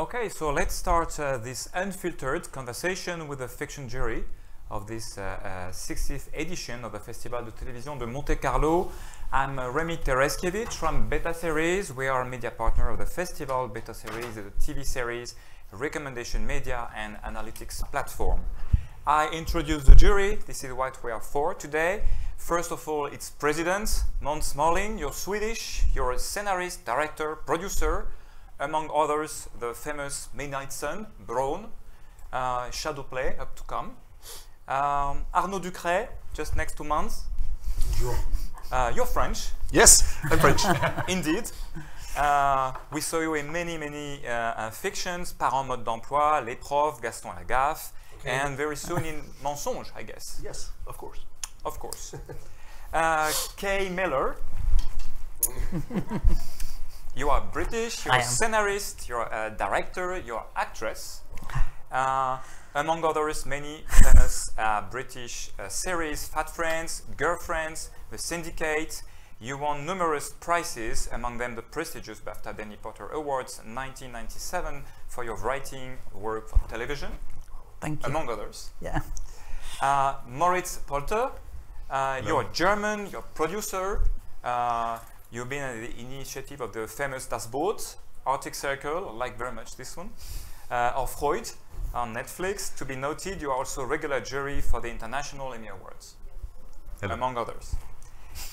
Okay, so let's start this unfiltered conversation with the fiction jury of this 60th edition of the Festival de Télévision de Monte-Carlo. I'm Remi Tereszkiewicz from BetaSeries. We are a media partner of the festival. BetaSeries is a TV series, recommendation media and analytics platform. I introduce the jury. This is what we are for today. First of all, it's president, Måns Mårlind. You're Swedish. You're a scenarist, director, producer. Among others, the famous Midnight Sun, Braun, Shadow Play, up to come. Arnaud Ducret, just next to Måns. You're French. Yes, I'm French. Indeed. We saw you in many fictions, Parents mode d'emploi, Les Profs, Gaston Lagaffe, and very soon in Mensonge, I guess. Yes, of course. Of course. Mellor. You are British, you're a scenarist, you're a director, you're an actress. Among others, many famous British series, Fat Friends, Girlfriends, The Syndicate. You won numerous prizes, among them the prestigious BAFTA Polter Awards in 1997 for your writing work for television. Thank you. Among others. Yeah. Moritz Porter, you're German, you're a producer. You've been at the initiative of the famous Das Boot, Arctic Circle, I like very much this one, or Freud on Netflix. To be noted, you are also a regular jury for the International Emmy Awards, among others.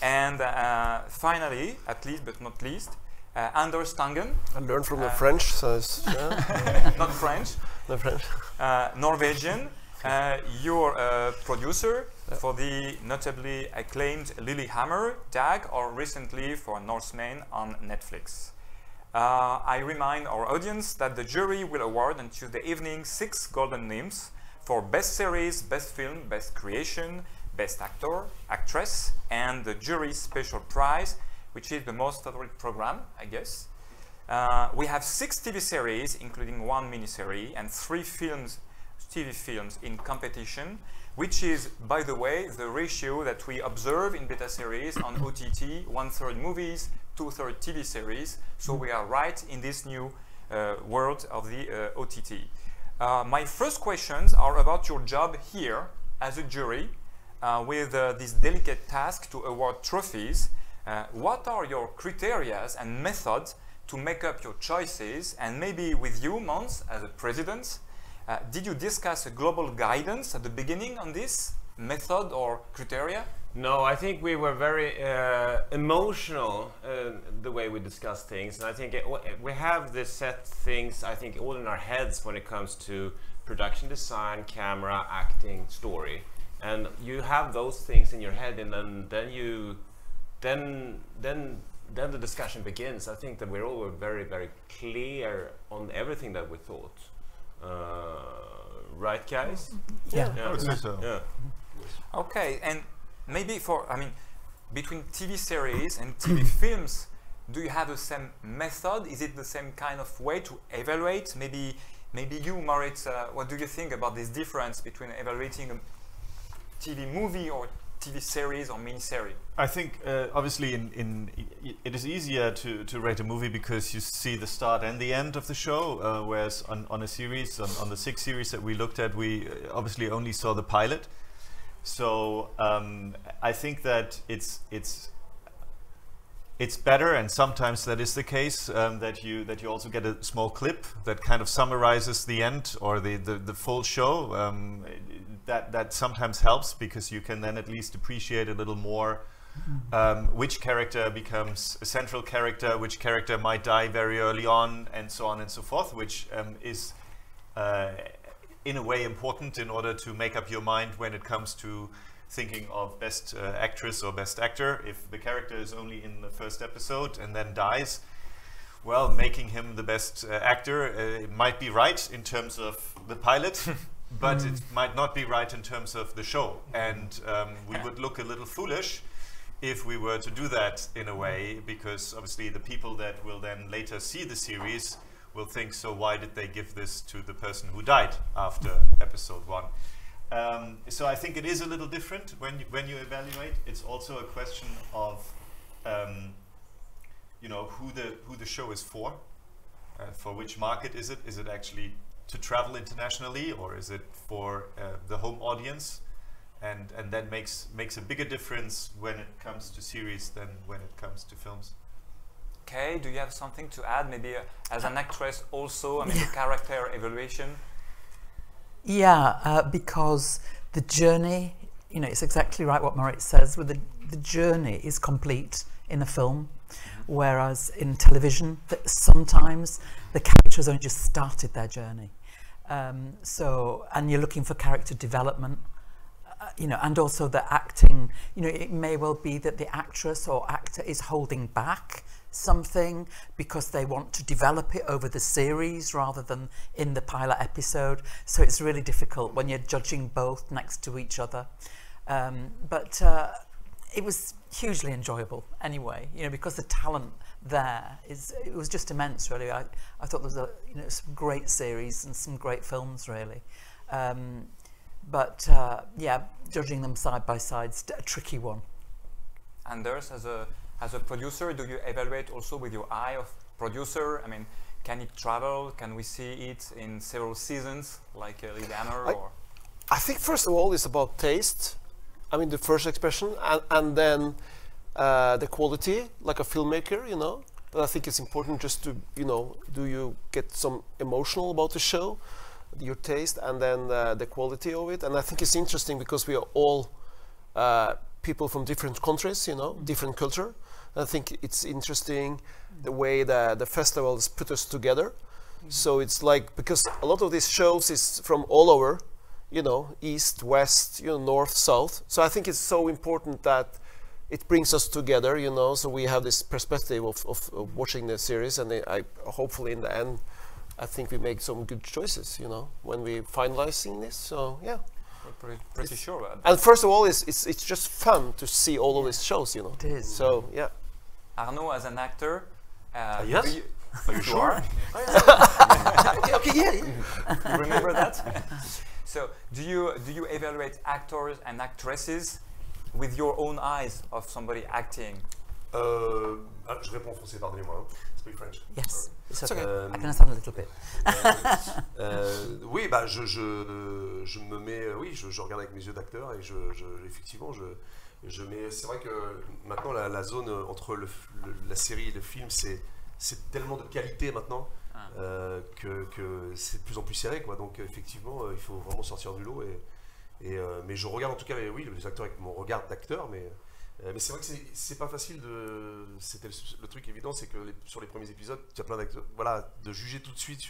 And finally, at least but not least, Anders Tangen. I learned from the French, so it's not French. Not French. Norwegian. You're a producer for the notably acclaimed Lilyhammer, Dag, or recently for Norseman on Netflix. I remind our audience that the jury will award on Tuesday evening 6 golden names for Best Series, Best Film, Best Creation, Best Actor, Actress, and the jury's special prize, which is the most favorite program, I guess. We have 6 TV series, including 1 miniseries, and 3 TV films in competition, which is, by the way, the ratio that we observe in BetaSeries on OTT, 1/3 movies, 2/3 TV series. So we are right in this new world of the OTT. My first questions are about your job here as a jury with this delicate task to award trophies. What are your criteria and methods to make up your choices? And maybe with you, Måns, as a president, did you discuss a global guidance at the beginning on this method or criteria? No, I think we were very emotional the way we discussed things, and I think we have this set things, I think, all in our heads when it comes to production design, camera, acting, story, and you have those things in your head, and then the discussion begins. I think that we're all very clear on everything that we thought. Right, guys? Yeah. I would say so. Yeah. Okay, and maybe between TV series and TV films, do you have the same method? Is it the same kind of way to evaluate? Maybe you, Moritz, what do you think about this difference between evaluating a TV movie or TV series or miniseries? I think obviously it is easier to rate a movie because you see the start and the end of the show, whereas on a series, on the 6 series that we looked at, we obviously only saw the pilot. So I think that it's better, and sometimes that is the case, that you also get a small clip that kind of summarizes the end or the full show. That sometimes helps because you can then at least appreciate a little more which character becomes a central character, which character might die very early on, and so on and so forth, which is in a way important in order to make up your mind when it comes to thinking of best actress or best actor. If the character is only in the first episode and then dies, well, making him the best actor it might be right in terms of the pilot. But it might not be right in terms of the show, and we would look a little foolish if we were to do that in a way, because obviously the people that will then later see the series will think, so why did they give this to the person who died after episode 1? So I think it is a little different when you evaluate. It's also a question of who the show is for. For which market is it? Is it actually to travel internationally, or is it for the home audience? And that makes a bigger difference when it comes to series than when it comes to films. Okay, do you have something to add? Maybe as an actress also, I mean, the character evaluation? Yeah, because the journey, you know, it's exactly right what Moritz says, with the journey is complete in a film, whereas in television, sometimes the characters only just started their journey. And you're looking for character development, you know, and also the acting. You know, it may well be that the actress or actor is holding back something because they want to develop it over the series rather than in the pilot episode. So it's really difficult when you're judging both next to each other. But it was hugely enjoyable anyway, you know, because the talent there it was just immense, really. I thought there was some great series and some great films, really. Yeah, judging them side by side is a tricky one. Anders, as a producer, do you evaluate also with your eye of producer? I mean, can it travel? Can we see it in several seasons, like Lily Hammer? I think first of all it's about taste. I mean, the first expression, and then the quality, like a filmmaker, you know. But I think it's important just to, you know, do you get some emotional about the show, your taste, and then the quality of it. And I think it's interesting because we are all people from different countries, you know, different culture. And I think it's interesting the way the festivals put us together. So it's like, because a lot of these shows is from all over, you know, east, west, you know, north, south. So I think it's so important that it brings us together, you know, so we have this perspective of watching the series, and I hopefully in the end, I think we make some good choices, you know, when we finalizing this. So yeah, we're pretty sure about that. And first of all, it's just fun to see all of these shows, you know. It is. So yeah. Arnaud, as an actor, yes. Are you sure? Okay, yeah. You remember that? So, do you evaluate actors and actresses with your own eyes of somebody acting? Je réponds en français, pardonnez-moi. Speak French. Yes, it's okay. I can understand a little bit. Oui, bah je me mets, oui, je regarde avec mes yeux d'acteur et effectivement je mets. C'est vrai que maintenant la zone entre la série et le film, c'est tellement de qualité maintenant que c'est de plus en plus serré, quoi. Donc effectivement, il faut vraiment sortir du lot mais je regarde en tout cas, oui, les acteurs avec mon regard d'acteur, mais c'est vrai que c'est pas facile de. C'était le truc évident, c'est que sur les premiers épisodes, il y a plein d'acteurs. Voilà, de juger tout de suite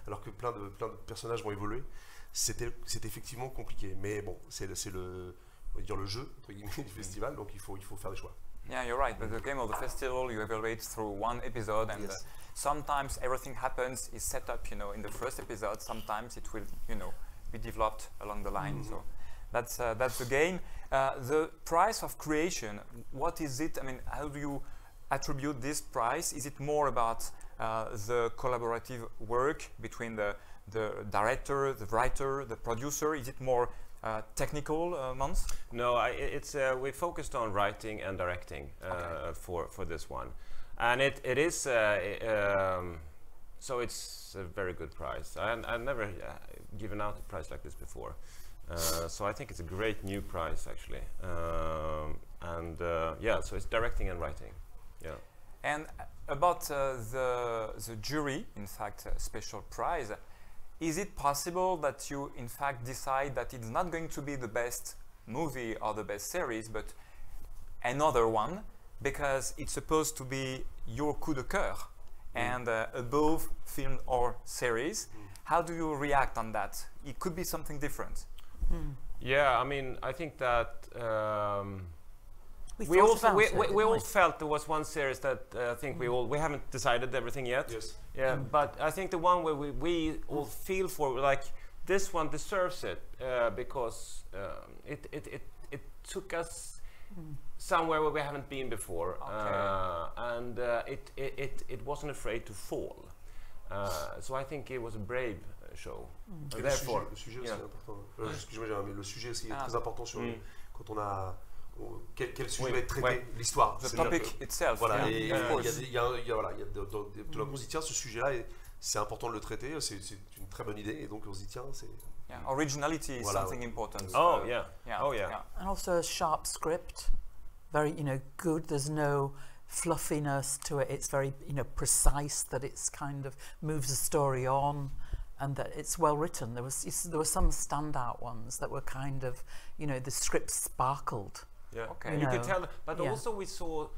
alors que plein de personnages vont évoluer, c'était effectivement compliqué. Mais bon, c'est on va dire le jeu entre guillemets du festival, donc il faut faire des choix. Yeah, you're right. But the game of the festival, you evaluate through one episode, and Yes. Sometimes everything happens is set up, you know, in the first episode. Sometimes it will, you know, be developed along the line. So that's the game. The price of creation, what is it? I mean, how do you attribute this price? Is it more about the collaborative work between the director, the writer, the producer? Is it more technical, Måns? No, it's we focused on writing and directing for this one, and it is so it's a very good price. I've never given out a price like this before, so I think it's a great new price actually, yeah, so it's directing and writing, yeah. And about the jury, in fact, special prize. Is it possible that you, in fact, decide that it's not going to be the best movie or the best series, but another one, because it's supposed to be your coup de cœur and above film or series? How do you react on that? It could be something different. Yeah, I mean, I think that we all felt there was one series that I think we haven't decided everything yet. Yes. Yeah, but I think the one where we all feel for, like, this one deserves it because it took us somewhere where we haven't been before, and it wasn't afraid to fall. So I think it was a brave show. Therefore, le sujet aussi est important. Excusez-moi, mais le sujet aussi est très important sur quand on a quel sujet va être traité, l'histoire. The topic itself. Voilà, yeah, et il y a de la tiens, ce sujet-là, c'est important de le traiter, c'est une très bonne idée, et donc on se dit tiens, c'est... Yeah, originality is Voilà. something important. Oh yeah. Yeah. Oh yeah. And also a sharp script, very, you know, good. There's no fluffiness to it. It's very, you know, precise, that it's kind of moves the story on, and that it's well written. There were some standout ones that were kind of, you know, the script sparkled. Yeah. Okay. And you could No. tell, but Yeah. also we saw,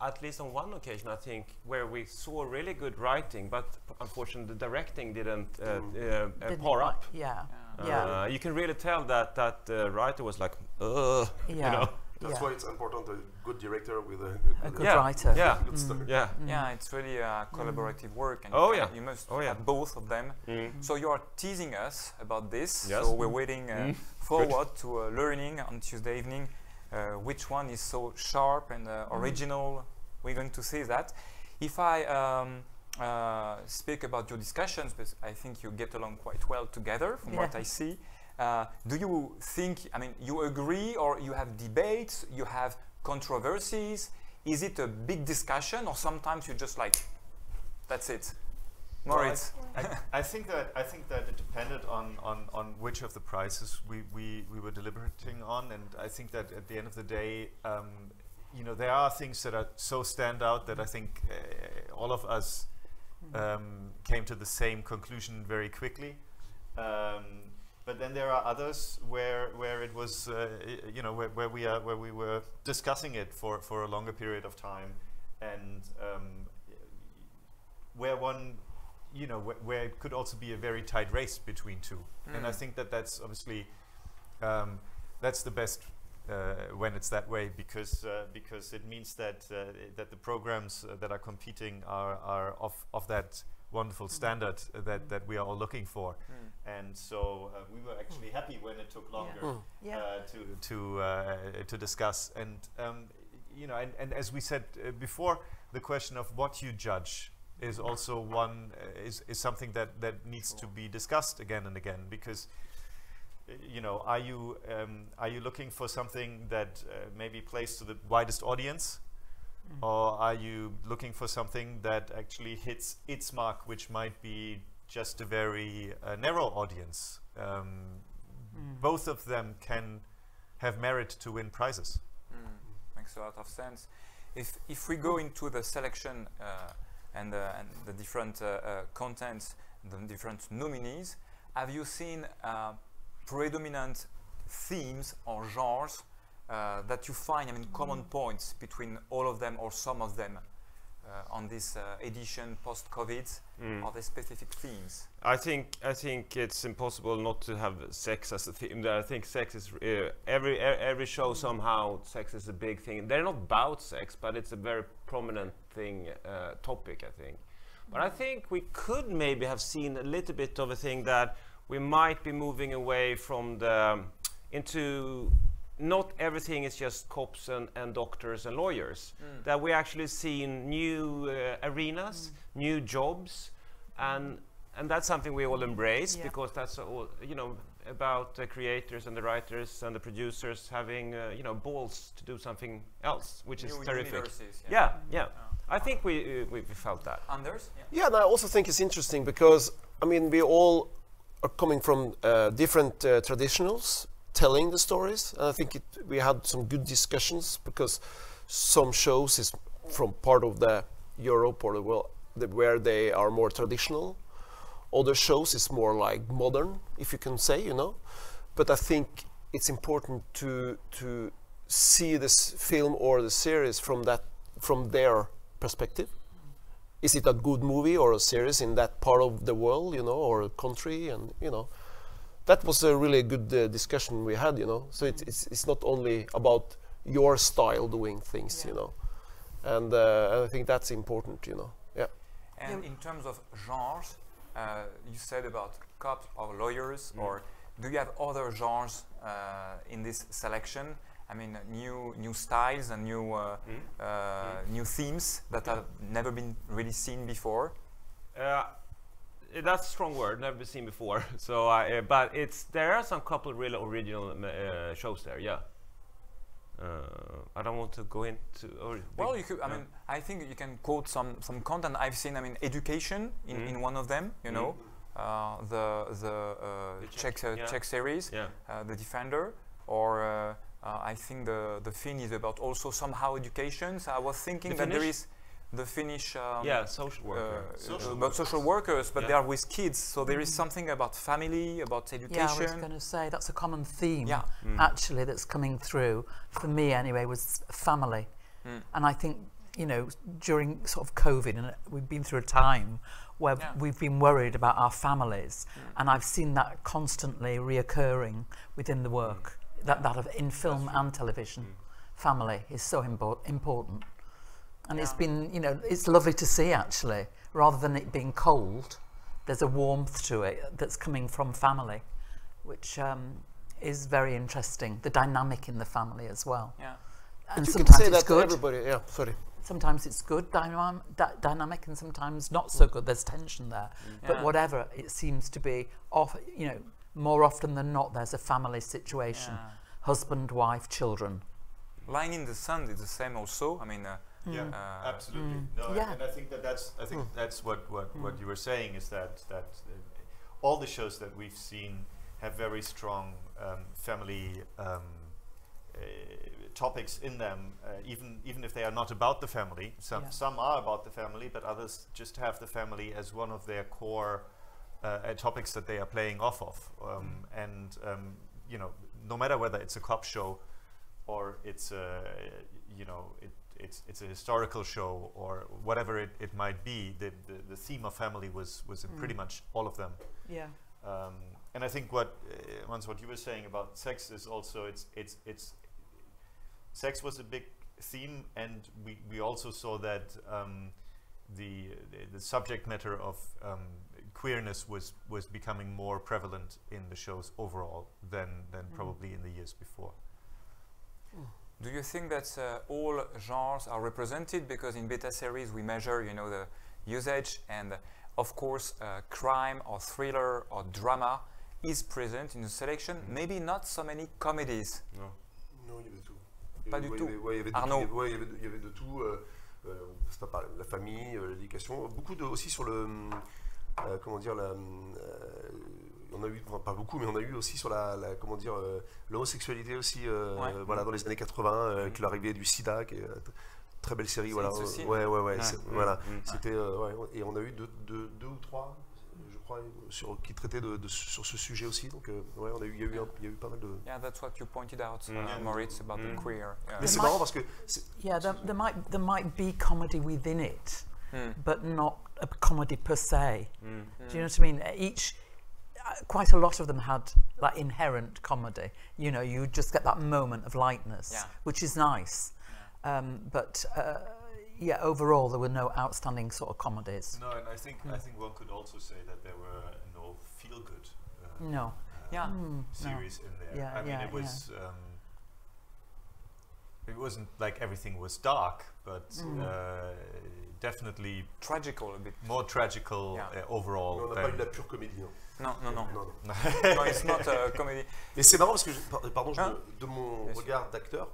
at least on one occasion, I think, where we saw really good writing, but unfortunately the directing didn't Didn't par like- up. Yeah. Yeah. You can really tell that writer was like, Yeah. you know. That's Yeah. why it's important, a good director with A good Yeah. writer. Yeah. good story. Yeah. Yeah, it's really a collaborative work, and Oh, you, yeah. you must Oh, yeah. have both of them. Mm. So you are teasing us about this. Yes. So we're waiting forward Good. to learning on Tuesday evening which one is so sharp and original. We're going to see that. If I speak about your discussions, because I think you get along quite well together from what I see. Do you think, I mean, you agree, or you have debates, you have controversies? Is it a big discussion, or sometimes you just like, that's it? Moritz? I think that it depended on which of the prizes we were deliberating on, and I think that at the end of the day, you know, there are things that are so stand out that I think all of us came to the same conclusion very quickly. But then there are others where it was, you know, where we were discussing it for a longer period of time, and where one, you know, where it could also be a very tight race between two. And I think that that's obviously that's the best when it's that way, because it means that that the programs that are competing are of that wonderful standard that we are all looking for. And so we were actually happy when it took longer to discuss. And you know, and as we said before, the question of what you judge is also one is something that needs to be discussed again and again, because you know, are you looking for something that maybe plays to the widest audience, or are you looking for something that actually hits its mark, which might be just a very narrow audience? Both of them can have merit to win prizes. Makes a lot of sense. If we go into the selection and the different contents, the different nominees, have you seen predominant themes or genres that you find, I mean, common points between all of them or some of them on this edition post-COVID? Are there specific themes? I think it's impossible not to have sex as a theme. I think sex is every show somehow sex is a big thing. They're not about sex, but it's a very prominent thing, topic, I think. But I think we could maybe have seen a little bit of a thing that we might be moving away from into not everything is just cops and doctors and lawyers. That we actually seen new arenas, new jobs, and that's something we all embrace, because that's all, you know, about the creators and the writers and the producers having you know, balls to do something else, which is terrific. Yeah. I think we felt that. Anders? Yeah, and I also think it's interesting because, I mean, we all are coming from different traditionals telling the stories, and I think we had some good discussions, because some shows is from part of the Europe or the world where they are more traditional. Other shows is more like modern, if you can say, you know. But I think it's important to see this film or the series from their perspective. Is it a good movie or a series in that part of the world, you know, or a country, and you know, that was a really good discussion we had, you know. So it's not only about your style doing things, you know, and I think that's important, you know. Yeah. And in terms of genres, you said about cops or lawyers, or do you have other genres in this selection? I mean, new styles and new themes that have never been really seen before. That's a strong word, never been seen before. So, but there are some couple really original shows there. Yeah. I don't want to go into. Well, you could. I mean, I think you can quote some content I've seen. I mean, education in one of them. You know, the Czech series, The Defender, or I think the Finn is about also somehow education. So I was thinking that there is the Finnish social worker. Social workers, but they are with kids, so there is something about family, about education. Yeah, I was going to say that's a common theme actually that's coming through for me anyway, was family. And I think, you know, during sort of COVID, and we've been through a time where we've been worried about our families, and I've seen that constantly reoccurring within the work, that of in film and television. Family is so important. And it's been, you know, it's lovely to see actually, rather than it being cold, there's a warmth to it that's coming from family, which is very interesting. The dynamic in the family as well. Yeah. And you sometimes can say it's that good. to everybody. Yeah, sorry. Sometimes it's good dynamic, and sometimes not so good. There's tension there. But whatever, it seems to be off. You know, more often than not, there's a family situation: husband, wife, children. Line in the Sand is the same also. I mean. Absolutely. No, and I think that's what you were saying, is that all the shows that we've seen have very strong family topics in them, even if they are not about the family. Some are about the family, but others just have the family as one of their core topics that they are playing off of. And you know, no matter whether it's a cop show or it's it's a historical show or whatever it might be, the theme of family was in pretty much all of them. Yeah. And I think what Måns, what you were saying about sex is also it's sex was a big theme, and we also saw that the subject matter of queerness was becoming more prevalent in the shows overall than probably in the years before. Do you think that all genres are represented? Because in BetaSeries we measure, you know, the usage, and of course crime or thriller or drama is present in the selection. Maybe not so many comedies. Non, il y avait de tout. Pas du tout. Il y avait Arnaud. il y avait de tout. C'est pas pareil, la famille, l'éducation. Beaucoup aussi sur le. Comment dire, on a eu, enfin, pas beaucoup, mais on a eu aussi sur comment dire, l'homosexualité aussi, voilà, dans les années 80, avec l'arrivée du sida, qui est très belle série, voilà. Voilà. C'était, et on a eu deux ou trois, je crois, qui traitaient sur ce sujet aussi. Donc, il y a eu pas mal de. Yeah, that's what you pointed out, Moritz, about the queer. Mais c'est marrant parce que. Yeah, there might be comedy within it, but not a comedy per se. Do you know what I mean? Quite a lot of them had like inherent comedy. You know, you just get that moment of lightness, which is nice. But overall, there were no outstanding sort of comedies. No, and I think one could also say that there were no feel-good series in there. Yeah, I mean, it was. It wasn't like everything was dark, but definitely tragical a bit. More tragical overall. On n'a pas eu de la pure comédie. Non. No, it's not a comedy. Et c'est marrant parce que, pardon, de mon regard d'acteur,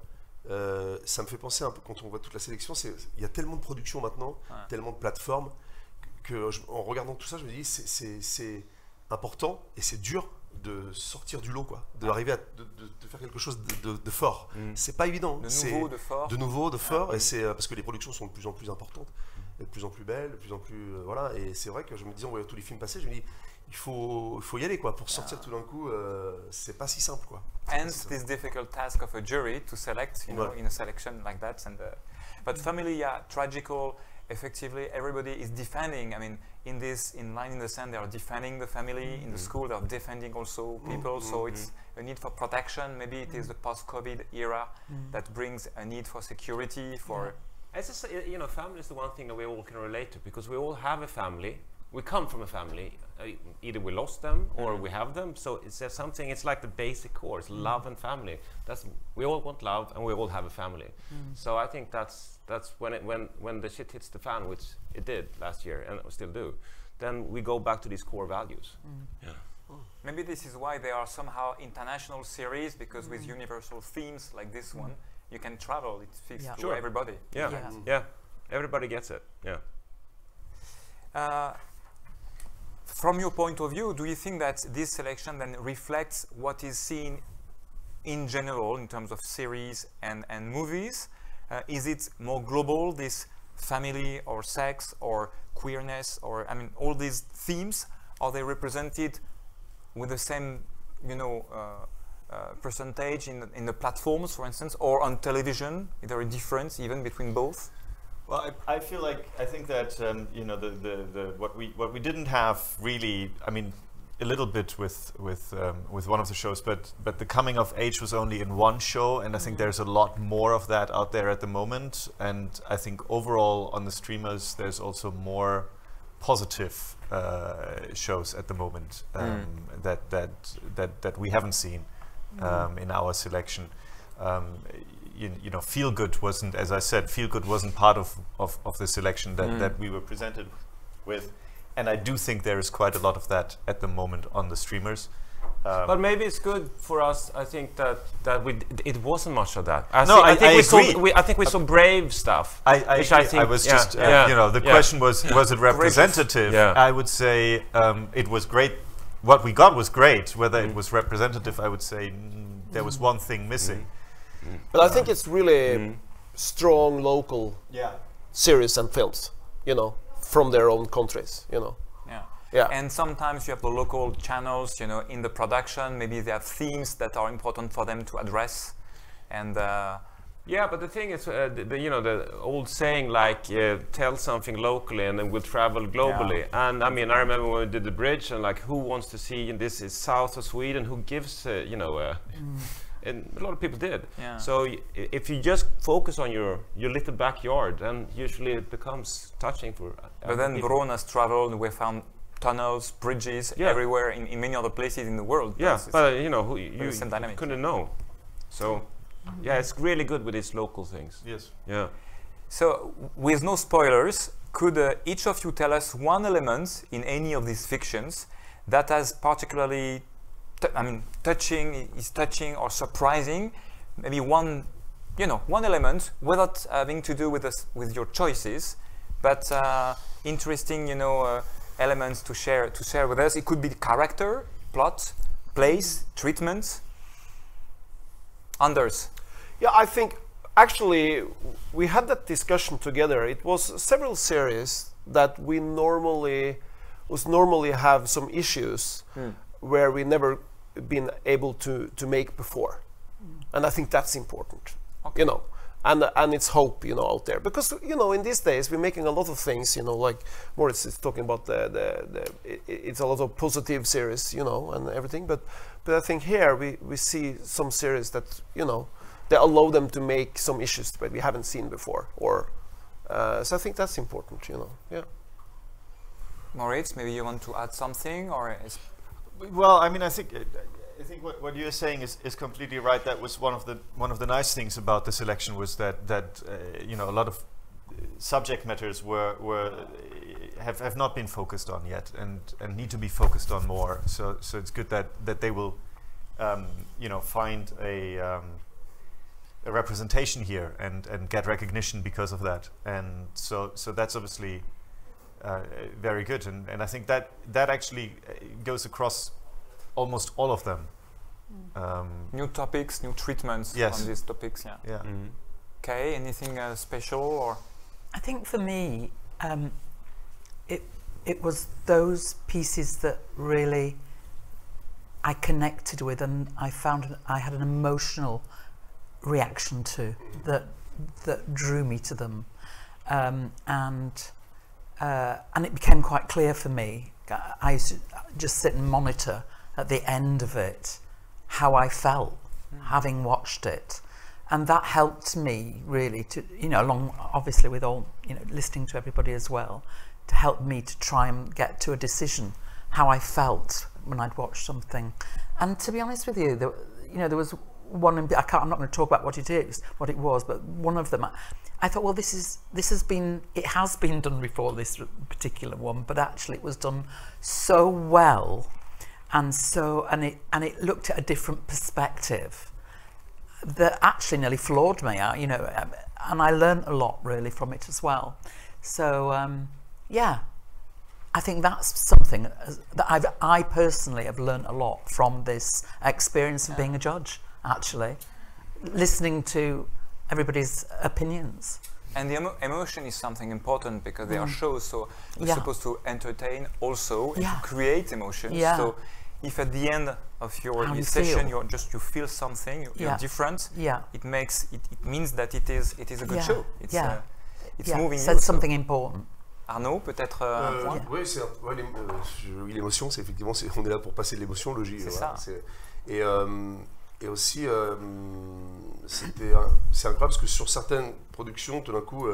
ça me fait penser un peu, quand on voit toute la sélection, il y a tellement de productions maintenant, tellement de plateformes, que en regardant tout ça, je me dis c'est important et c'est dur de sortir du lot, quoi, d'arriver à de faire quelque chose de fort. C'est pas évident. De nouveau, de fort, et c'est parce que les productions sont de plus en plus importantes, de plus en plus belles, de plus en plus voilà. Et c'est vrai que je me dis, en voyant tous les films passer, je me dis, il faut y aller, quoi, pour sortir tout d'un coup. C'est pas si simple, quoi. Hence this difficult task of a jury to select, you know, in a selection like that. And but family, tragical. Effectively, everybody is defending. I mean, in Line in the Sand, they are defending the family. In the school, they are defending also people. So it's a need for protection. Maybe it is the post-COVID era that brings a need for security. It's just, you know, family is the one thing that we all can relate to, because we all have a family. We come from a family. Either we lost them or we have them. So it's something. It's like the basic core. It's love and family. We all want love, and we all have a family. So I think that's when the shit hits the fan, which it did last year and we still do. Then we go back to these core values. Maybe this is why they are somehow international series, because with universal themes like this one, you can travel. It fits Yeah. to Sure. everybody. Yeah. Yeah. Yeah. Everybody gets it. Yeah. From your point of view, do you think that this selection then reflects what is seen in general in terms of series and movies? Is it more global, this family or sex or queerness, or I mean all these themes, are they represented with the same percentage in the platforms, for instance, or on television? Is there a difference even between both? Well, I feel like I think that the what we didn't have really, I mean, a little bit with one of the shows, but the coming of age was only in one show, and I think there's a lot more of that out there at the moment. And I think overall on the streamers, there's also more positive shows at the moment that we haven't seen in our selection. Feel Good wasn't, as I said, Feel Good wasn't part of the selection that we were presented with. And I do think there is quite a lot of that at the moment on the streamers. But maybe it's good for us. I think that it wasn't much of that. I agree. I think we saw brave stuff. I was just the question was it representative? Yeah. I would say it was great. What we got was great. Whether it was representative, I would say there was one thing missing. But I think it's really strong local series and films, from their own countries, Yeah. Yeah. And sometimes you have the local channels, in the production. Maybe they have themes that are important for them to address, and Yeah, but the thing is, the old saying like, tell something locally and then we'll travel globally. Yeah. And I mean, I remember when we did the bridge and like, who wants to see this is south of Sweden? Who gives, and a lot of people did. Yeah. So if you just focus on your little backyard, then usually it becomes touching for. But then Bron has traveled. We found tunnels, bridges everywhere in many other places in the world. Yeah, but you same dynamic. couldn't know. So yeah, it's really good with these local things. Yes. Yeah. So, with no spoilers, could each of you tell us one element in any of these fictions that has particularly, touching or surprising? Maybe one element without having to do with your choices, but interesting, elements to share with us. It could be the character, plot, place, treatment. Anders. Yeah, I think actually we had that discussion together. It was several series that we normally have some issues where we never been able to make before, and I think that's important. Okay. And it's hope, out there, because in these days we're making a lot of things, like Moritz is talking about it's a lot of positive series, and everything, but I think here we see some series that they allow them to make some issues that we haven't seen before, or so I think that's important, yeah. Moritz, maybe you want to add something, or well, I mean, I think what you're saying is completely right. That was one of the nice things about the selection, was that a lot of subject matters have not been focused on yet, and need to be focused on more. So it's good that they will find a representation here and get recognition because of that. And so that's obviously very good. And I think that actually goes across almost all of them. New topics, new treatments on these topics. Yeah. Yeah. Mm-hmm. Okay. Anything special, or? I think for me, it was those pieces that really I connected with, and I found I had an emotional reaction to that drew me to them, and it became quite clear for me. I used to just sit and monitor at the end of it how I felt having watched it, and that helped me really to, along obviously with all, listening to everybody as well, to help me to try and get to a decision how I felt when I'd watched something. And to be honest with you, there was one, I'm not going to talk about what it was, but one of them, I thought, well, it has been done before, this particular one, but actually it was done so well, and it looked at a different perspective that actually nearly floored me, you know, and I learned a lot really from it as well. So yeah, I think that's something that I personally have learned a lot from this experience of being a judge, actually, listening to everybody's opinions. And the emotion is something important because they are shows, so you're supposed to entertain also and to create emotion. So if at the end of your session you feel something, you're different, it means that it is a good show. It's moving. Said something important. Arnaud, peut-être un point. Oui, l'émotion, c'est effectivement, on est là pour passer de l'émotion, logique. C'est ça. Et aussi, c'est incroyable parce que sur certaines productions, tout d'un coup,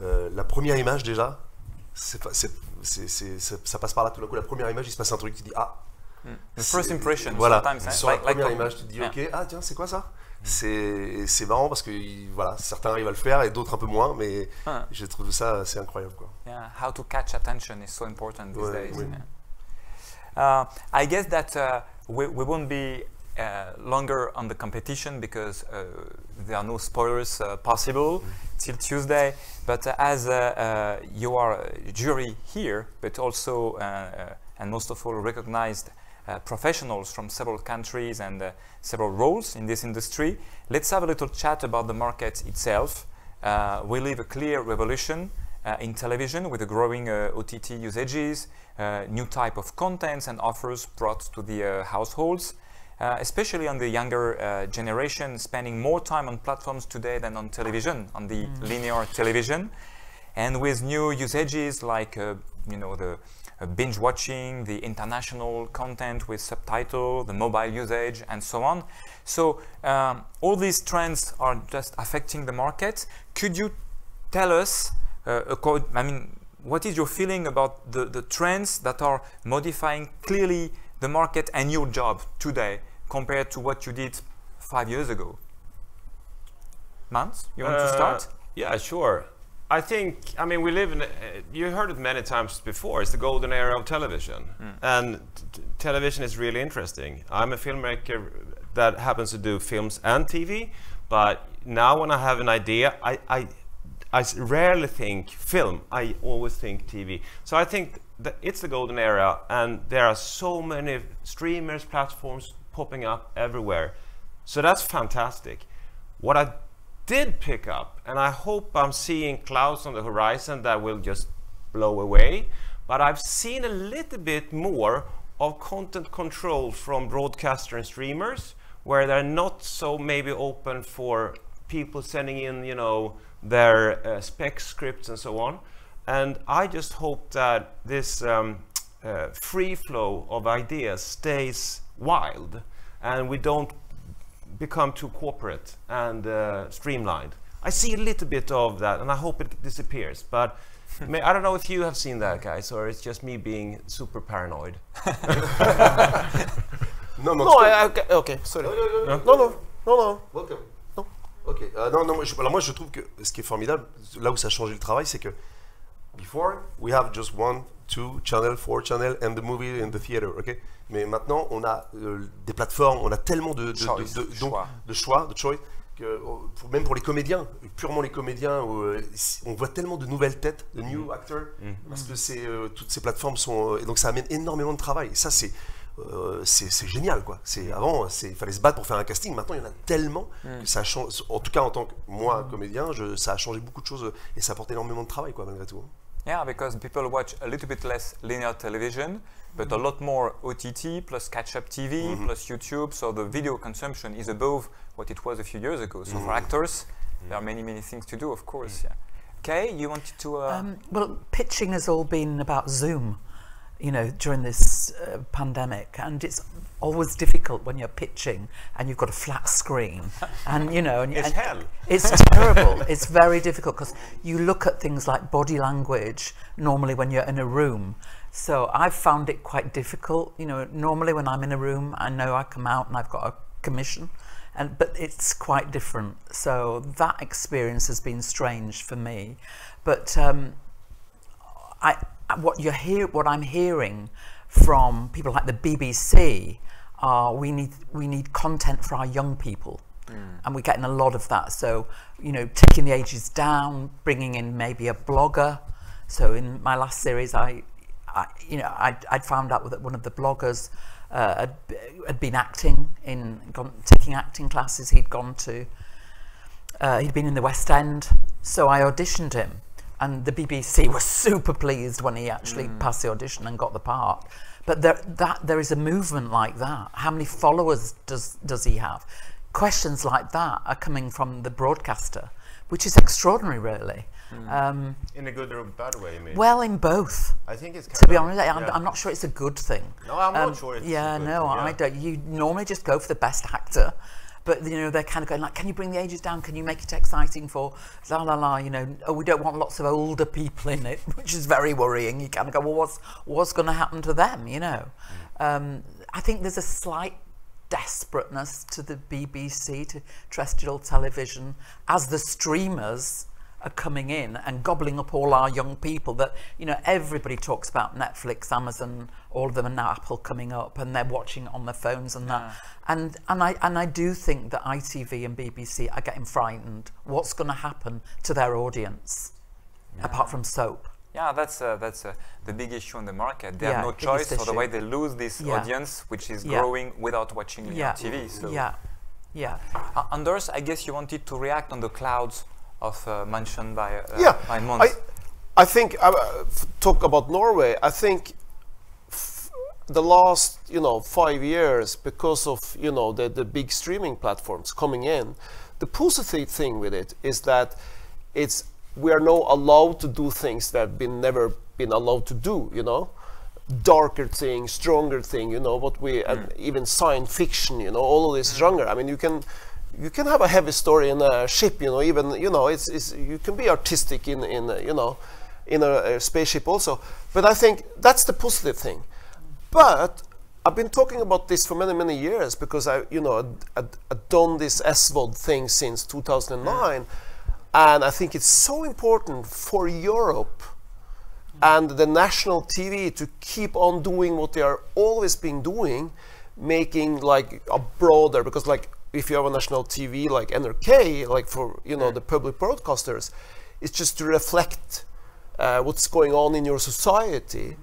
la première image déjà, ça passe par là. Tout d'un coup, la première image, il se passe un truc, tu dis ah. The first impression. Voilà. Sometimes, sur la première image, tu te dis ok, ah tiens, c'est quoi ça? C'est marrant parce que voilà, certains arrivent à le faire et d'autres un peu moins, mais je trouve ça assez incroyable, quoi. Yeah, how to catch attention is so important these days. Oui. I guess that we won't be longer on the competition because there are no spoilers possible till Tuesday. But as you are a jury here, but also and most of all recognized professionals from several countries and several roles in this industry, let's have a little chat about the market itself. We live a clear revolution in television with the growing OTT usages, new type of contents and offers brought to the households, especially on the younger generation, spending more time on platforms today than on television, on the linear television, and with new usages like you know, the binge watching, the international content with subtitle, the mobile usage, and so on. So all these trends are just affecting the market. Could you tell us, what is your feeling about the trends that are modifying clearly the market and your job today compared to what you did 5 years ago? Måns, you want to start? Yeah, sure. I think, we live in, you heard it many times before, it's the golden era of television. And television is really interesting. I'm a filmmaker that happens to do films and TV, but now when I have an idea, I rarely think film, I always think TV. So I think that it's the golden era, and there are so many streamers, platforms popping up everywhere. So that's fantastic. What I did pick up, and I hope I'm seeing clouds on the horizon that will just blow away, but I've seen a little bit more of content control from broadcaster and streamers, where they're not so maybe open for people sending in, you know, their spec scripts and so on. And I just hope that this free flow of ideas stays wild, and we don't become too corporate and streamlined. I see a little bit of that, and I hope it disappears. But I don't know if you have seen that, guys, or it's just me being super paranoid. Okay, sorry. No. Welcome. No. Ok. Alors moi je trouve que ce qui est formidable, là où ça a changé le travail, c'est que before we have just 1, 2 channel, 4 channel and the movie in the theater, okay? Mais maintenant on a des plateformes, on a tellement de choix, que même pour les comédiens, purement les comédiens, on voit tellement de nouvelles têtes, de new actors, parce que toutes ces plateformes sont, et donc ça amène énormément de travail. Et ça c'est génial, quoi. Avant il fallait se battre pour faire un casting, maintenant il y en a tellement que ça change. En tout cas en tant que moi comédien, ça a changé beaucoup de choses et ça apporte énormément de travail, quoi, malgré tout. Yeah, because people watch a little bit less linear television, but a lot more OTT plus catch-up TV plus YouTube. So the video consumption is above what it was a few years ago. So for actors, there are many things to do, of course. Yeah. Okay, you wanted to. Well, pitching has all been about Zoom, you know, during this pandemic, and it's always difficult when you're pitching and you've got a flat screen, and you know, it's hell. It's terrible. It's very difficult because you look at things like body language normally when you're in a room. So I've found it quite difficult. You know, normally when I'm in a room, I know I come out and I've got a commission, but it's quite different. So that experience has been strange for me. But what I'm hearing from people like the BBC are we need content for our young people. And we're getting a lot of that. So, you know, taking the ages down, bringing in maybe a blogger. So in my last series, I'd found out that one of the bloggers had been acting, taking acting classes. He'd been in the West End. So I auditioned him. And the BBC was super pleased when he actually passed the audition and got the part. But there is a movement like that. How many followers does he have? Questions like that are coming from the broadcaster, which is extraordinary, really. In a good or bad way, you mean? Well, in both. I think it's to be honest, I'm not sure it's a good thing. No, I'm not sure it's a good thing, I don't. You normally just go for the best actor. But, you know, they're kind of going like, can you bring the ages down? Can you make it exciting for la la la, you know, we don't want lots of older people in it, which is very worrying. You kind of go, well, what's going to happen to them, you know? I think there's a slight desperateness to the BBC, to terrestrial television, as the streamers are coming in and gobbling up all our young people. That, you know, everybody talks about Netflix, Amazon, all of them, and now Apple coming up, and they're watching it on their phones and that. And I do think that ITV and BBC are getting frightened. What's going to happen to their audience, apart from soap? Yeah, that's the big issue on the market. They have no choice, otherwise they lose this audience, which is growing without watching linear TV. So. Anders, I guess you wanted to react on the clouds of mentioned by Måns. I think talk about Norway. I think the last 5 years, because of the big streaming platforms coming in, the positive thing with it is that we are now allowed to do things that have never been allowed to do. Darker thing, stronger thing. And even science fiction. All of this genre. I mean, you can have a heavy story in a ship, even, you can be artistic in a spaceship also. But I think that's the positive thing. But I've been talking about this for many, many years because I've done this SVOD thing since 2009. And I think it's so important for Europe and the national TV to keep on doing what they are always been doing, making like a broader, because like, if you have a national TV like NRK, like for the public broadcasters, it's just to reflect what's going on in your society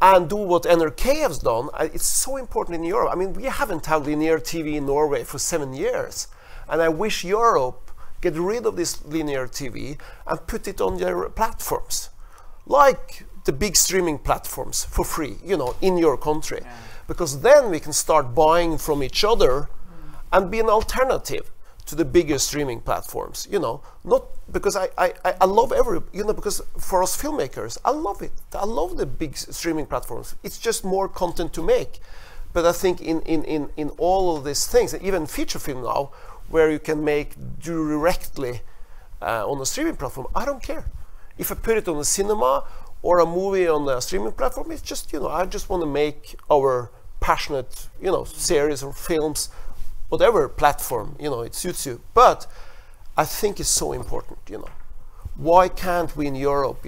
and do what NRK has done. It's so important in Europe. I mean, we haven't had linear TV in Norway for 7 years, and I wish Europe get rid of this linear TV and put it on their platforms, like the big streaming platforms for free, in your country, because then we can start buying from each other and be an alternative to the bigger streaming platforms, not because I love because for us filmmakers, I love it. I love the big streaming platforms. It's just more content to make. But I think in all of these things, even feature film now, where you can make directly on a streaming platform, I don't care. If I put it on a cinema or a movie on a streaming platform, it's just, I just want to make our passionate, series or films, whatever platform, it suits you. But I think it's so important, Why can't we in Europe,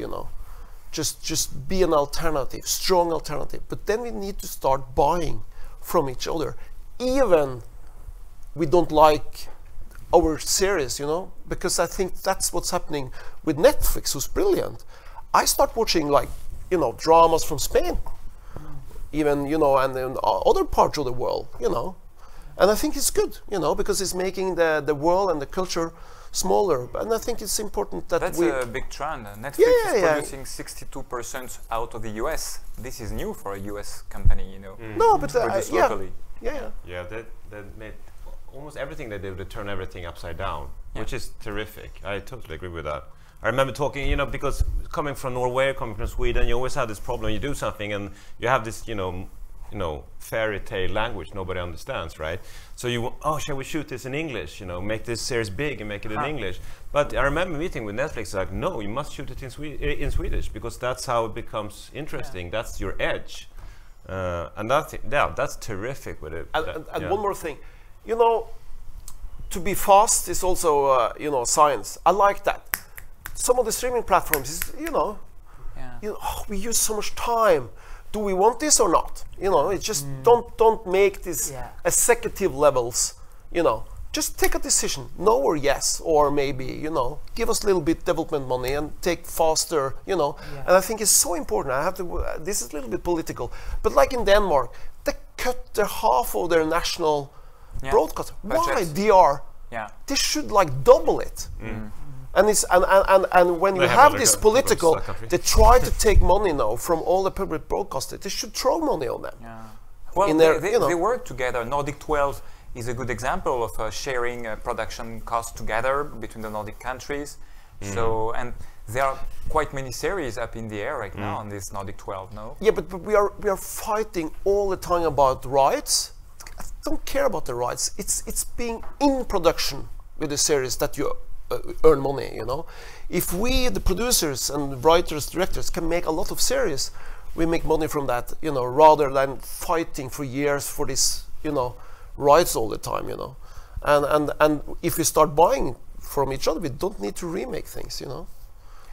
just be an alternative, strong alternative? But then we need to start buying from each other. Even we don't like our series, because I think that's what's happening with Netflix, who's brilliant. I start watching like, dramas from Spain, even, and in other parts of the world, And I think it's good, because it's making the world and the culture smaller. And I think it's important that that's a big trend. Netflix is producing 62% out of the US. This is new for a US company, No, but produced locally. Yeah, that made almost everything they do, they turn everything upside down, which is terrific. I totally agree with that. I remember talking, because coming from Norway, coming from Sweden, you always have this problem. You do something and you have this, fairy tale language nobody understands, right? So shall we shoot this in English? Make this series big and make it in English. But I remember meeting with Netflix, like, no, you must shoot it in Swedish because that's how it becomes interesting. That's your edge, and that's terrific with it. And one more thing, to be fast is also science. I like that. Some of the streaming platforms is we use so much time. Do we want this or not? It's just don't make this executive levels. just take a decision, no or yes, or maybe, you know, give us a little bit development money and take faster, you know. Yeah. And I think it's so important. I have to. This is a little bit political, but like in Denmark, they cut their half of their national broadcast. Why Budget. DR? Yeah. They should like double it. And it's and when you have this political, they try to take money now from all the public broadcasters. They should throw money on them. Yeah. Well, In their, they, you know. they work together. Nordic 12 is a good example of sharing production costs together between the Nordic countries. So, and there are quite many series up in the air right now on this Nordic 12, no? Yeah, but we are fighting all the time about rights. I don't care about the rights. It's being in production with the series that you earn money, you know. If we, the producers and writers, directors, can make a lot of series, we make money from that, you know, rather than fighting for years for this, you know, rights all the time, you know. And if we start buying from each other, we don't need to remake things, you know.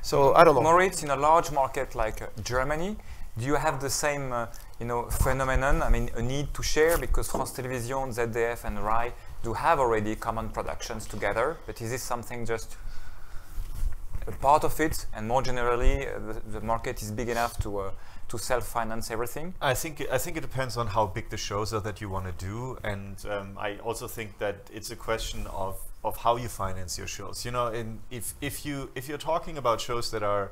So I don't know. Moritz, in a large market like Germany, do you have the same, you know, phenomenon? I mean, a need to share, because France Télévisions, ZDF, and RAI do have already common productions together. But is this something just a part of it, and more generally, the market is big enough to self-finance everything? I think it depends on how big the shows are that you want to do, and I also think that it's a question of how you finance your shows. You know, if you're talking about shows that are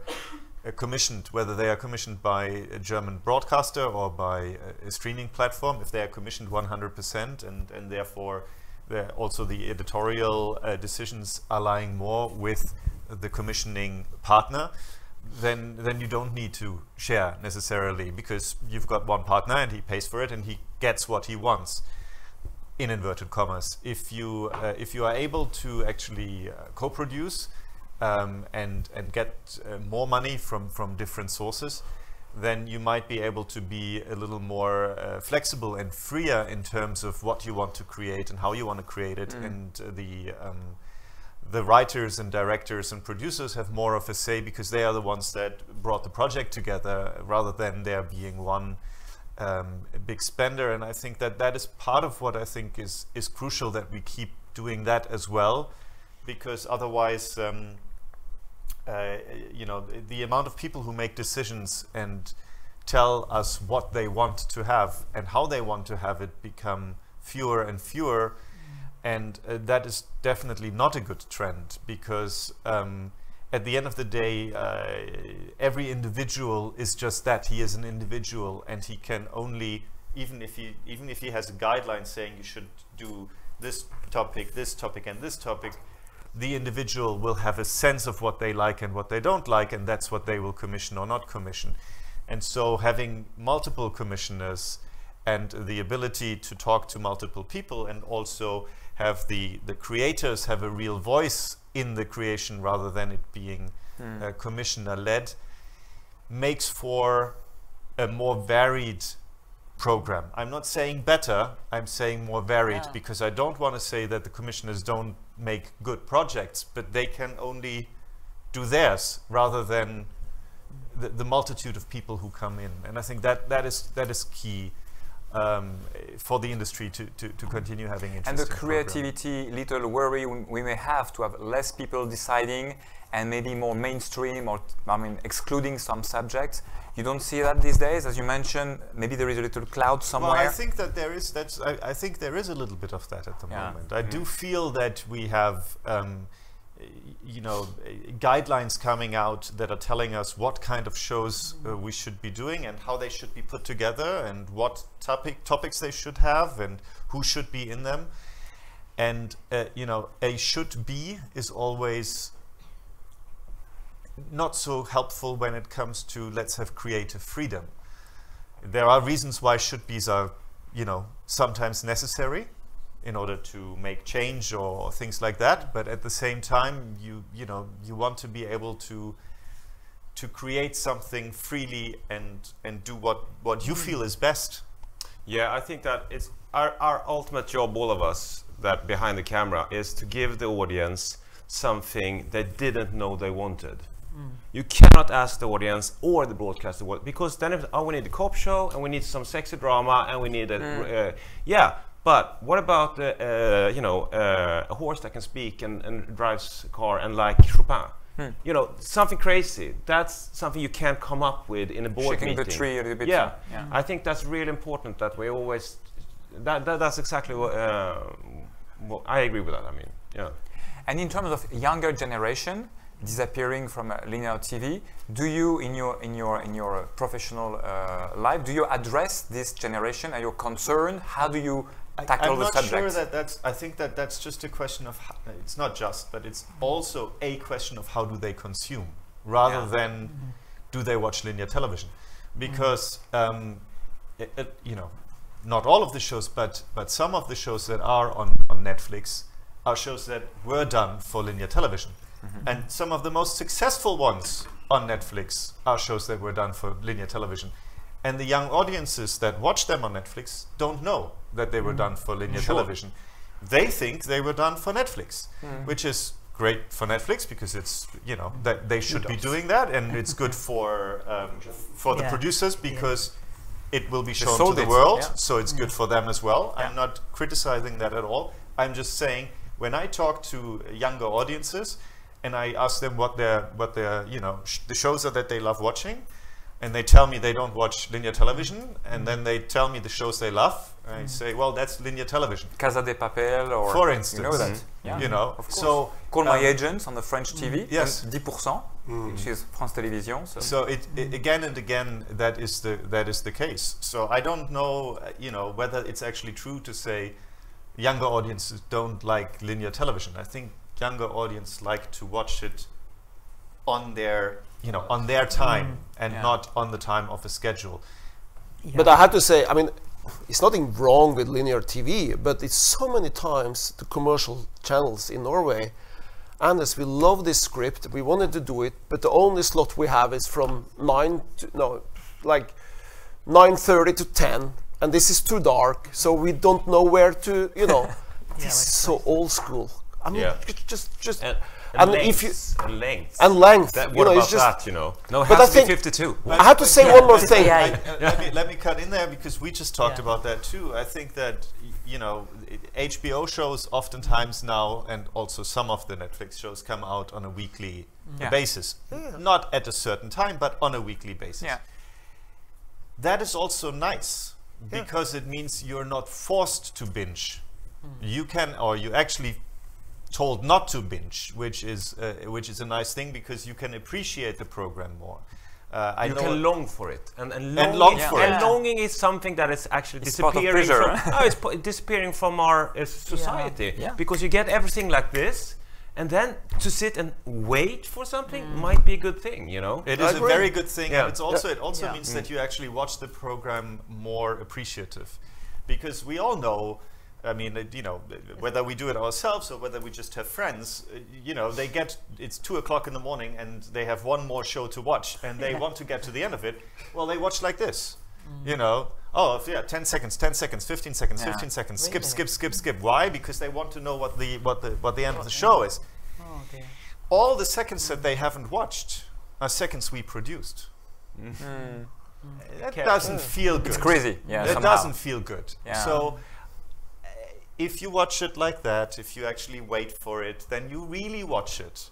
commissioned, whether they are commissioned by a German broadcaster or by a streaming platform, if they are commissioned 100% and therefore also the editorial decisions are lying more with the commissioning partner, then you don't need to share necessarily, because you've got one partner and he pays for it and he gets what he wants, in inverted commas. If you are able to actually co-produce and get more money from different sources, then you might be able to be a little more flexible and freer in terms of what you want to create and how you want to create it, and the writers and directors and producers have more of a say, because they are the ones that brought the project together, rather than there being one big spender. And I think that is part of what I think is crucial, that we keep doing that as well, because otherwise you know, the amount of people who make decisions and tell us what they want to have and how they want to have it become fewer and fewer. And that is definitely not a good trend, because at the end of the day, every individual is just that. He is an individual, and he can only, even if he has a guideline saying you should do this topic, and this topic, the individual will have a sense of what they like and what they don't like, and that's what they will commission or not commission. And so having multiple commissioners and the ability to talk to multiple people, and also have the creators have a real voice in the creation rather than it being commissioner-led, makes for a more varied program. I'm not saying better, I'm saying more varied, because I don't want to say that the commissioners don't make good projects, but they can only do theirs rather than the multitude of people who come in. And I think that is key for the industry to continue having interesting And the creativity little worry we may have to have less people deciding, and maybe more mainstream, or I mean excluding some subjects. You don't see that these days, as you mentioned. Maybe there is a little cloud somewhere. Well, I think that there is. I think there is a little bit of that at the moment. I do feel that we have, you know, guidelines coming out that are telling us what kind of shows we should be doing and how they should be put together, and what topics they should have and who should be in them. And you know, a should be is always not so helpful when it comes to let's have creative freedom. There are reasons why should-bes are, you know, sometimes necessary in order to make change or things like that, but at the same time you know, you want to be able to create something freely and do what you feel is best. Yeah, I think that it's our ultimate job, all of us that behind the camera, is to give the audience something they didn't know they wanted. You cannot ask the audience or the broadcaster what, because then we need a cop show and we need some sexy drama and we need a But what about you know, a horse that can speak and drives a car and like Chopin? You know, something crazy. That's something you can't come up with in a board Shaking meeting. the tree a little bit. Yeah, I think that's really important that we always. That's exactly what I agree with that. I mean, yeah. And in terms of younger generation disappearing from linear TV, do you, in your professional life, do you address this generation? Are you concerned? How do you tackle the subject? I'm not sure that that's. I think that that's just a question of. It's not just, but it's also a question of how do they consume, rather than do they watch linear television, because you know, not all of the shows, but some of the shows that are on Netflix are shows that were done for linear television. And some of the most successful ones on Netflix are shows that were done for linear television. And the young audiences that watch them on Netflix don't know that they were done for linear television. They think they were done for Netflix, which is great for Netflix because it's, you know, that they should be doing that, and it's good for the producers because it will be shown to the world, so it's good for them as well. I'm not criticizing that at all. I'm just saying, when I talk to younger audiences and I ask them what their you know, the shows are that they love watching, and they tell me they don't watch linear television, and then they tell me the shows they love, and I say, well, that's linear television. Casa de Papel, or for instance, you know that. You know, so Call My Agent on the French TV, yes, 10%, which is France Télévisions. So it again and again that is the case. So I don't know, you know, whether it's actually true to say younger audiences don't like linear television. I think younger audiences like to watch it on their, you know, on their time and not on the time of a schedule. But I have to say, I mean, it's nothing wrong with linear TV, but it's so many times the commercial channels in Norway. Anders, we love this script, we wanted to do it, but the only slot we have is from 9:30 to 10, and this is too dark, so we don't know where to, you know. This is so old school. I mean, just and length, if you length that, what you know, about it's just that, you know? No, it but has I to be think 52. I have to say one more thing. Let me cut in there because we just talked about that too. I think that, you know, HBO shows oftentimes now, and also some of the Netflix shows, come out on a weekly basis. Not at a certain time, but on a weekly basis. That is also nice because it means you're not forced to binge. You can, or you actually told not to binge, which is a nice thing because you can appreciate the program more. You can long for it, and longing is something that is actually disappearing. It's disappearing from our society because you get everything like this, and then to sit and wait for something might be a good thing, you know. It is a very good thing, and it's also it also means that you actually watch the program more appreciative, because we all know. I mean, you know, whether we do it ourselves or whether we just have friends, you know, it's 2 o'clock in the morning and they have one more show to watch and they want to get to the end of it. Well, they watch like this, you know. Oh, 10 seconds, 10 seconds, 15 seconds, 15 seconds, really? skip. Why? Because they want to know what the end of the show is. Oh, dear. All the seconds that they haven't watched are seconds we produced. That doesn't feel good. It's crazy. That doesn't feel good. So if you watch it like that, if you actually wait for it, then you really watch it.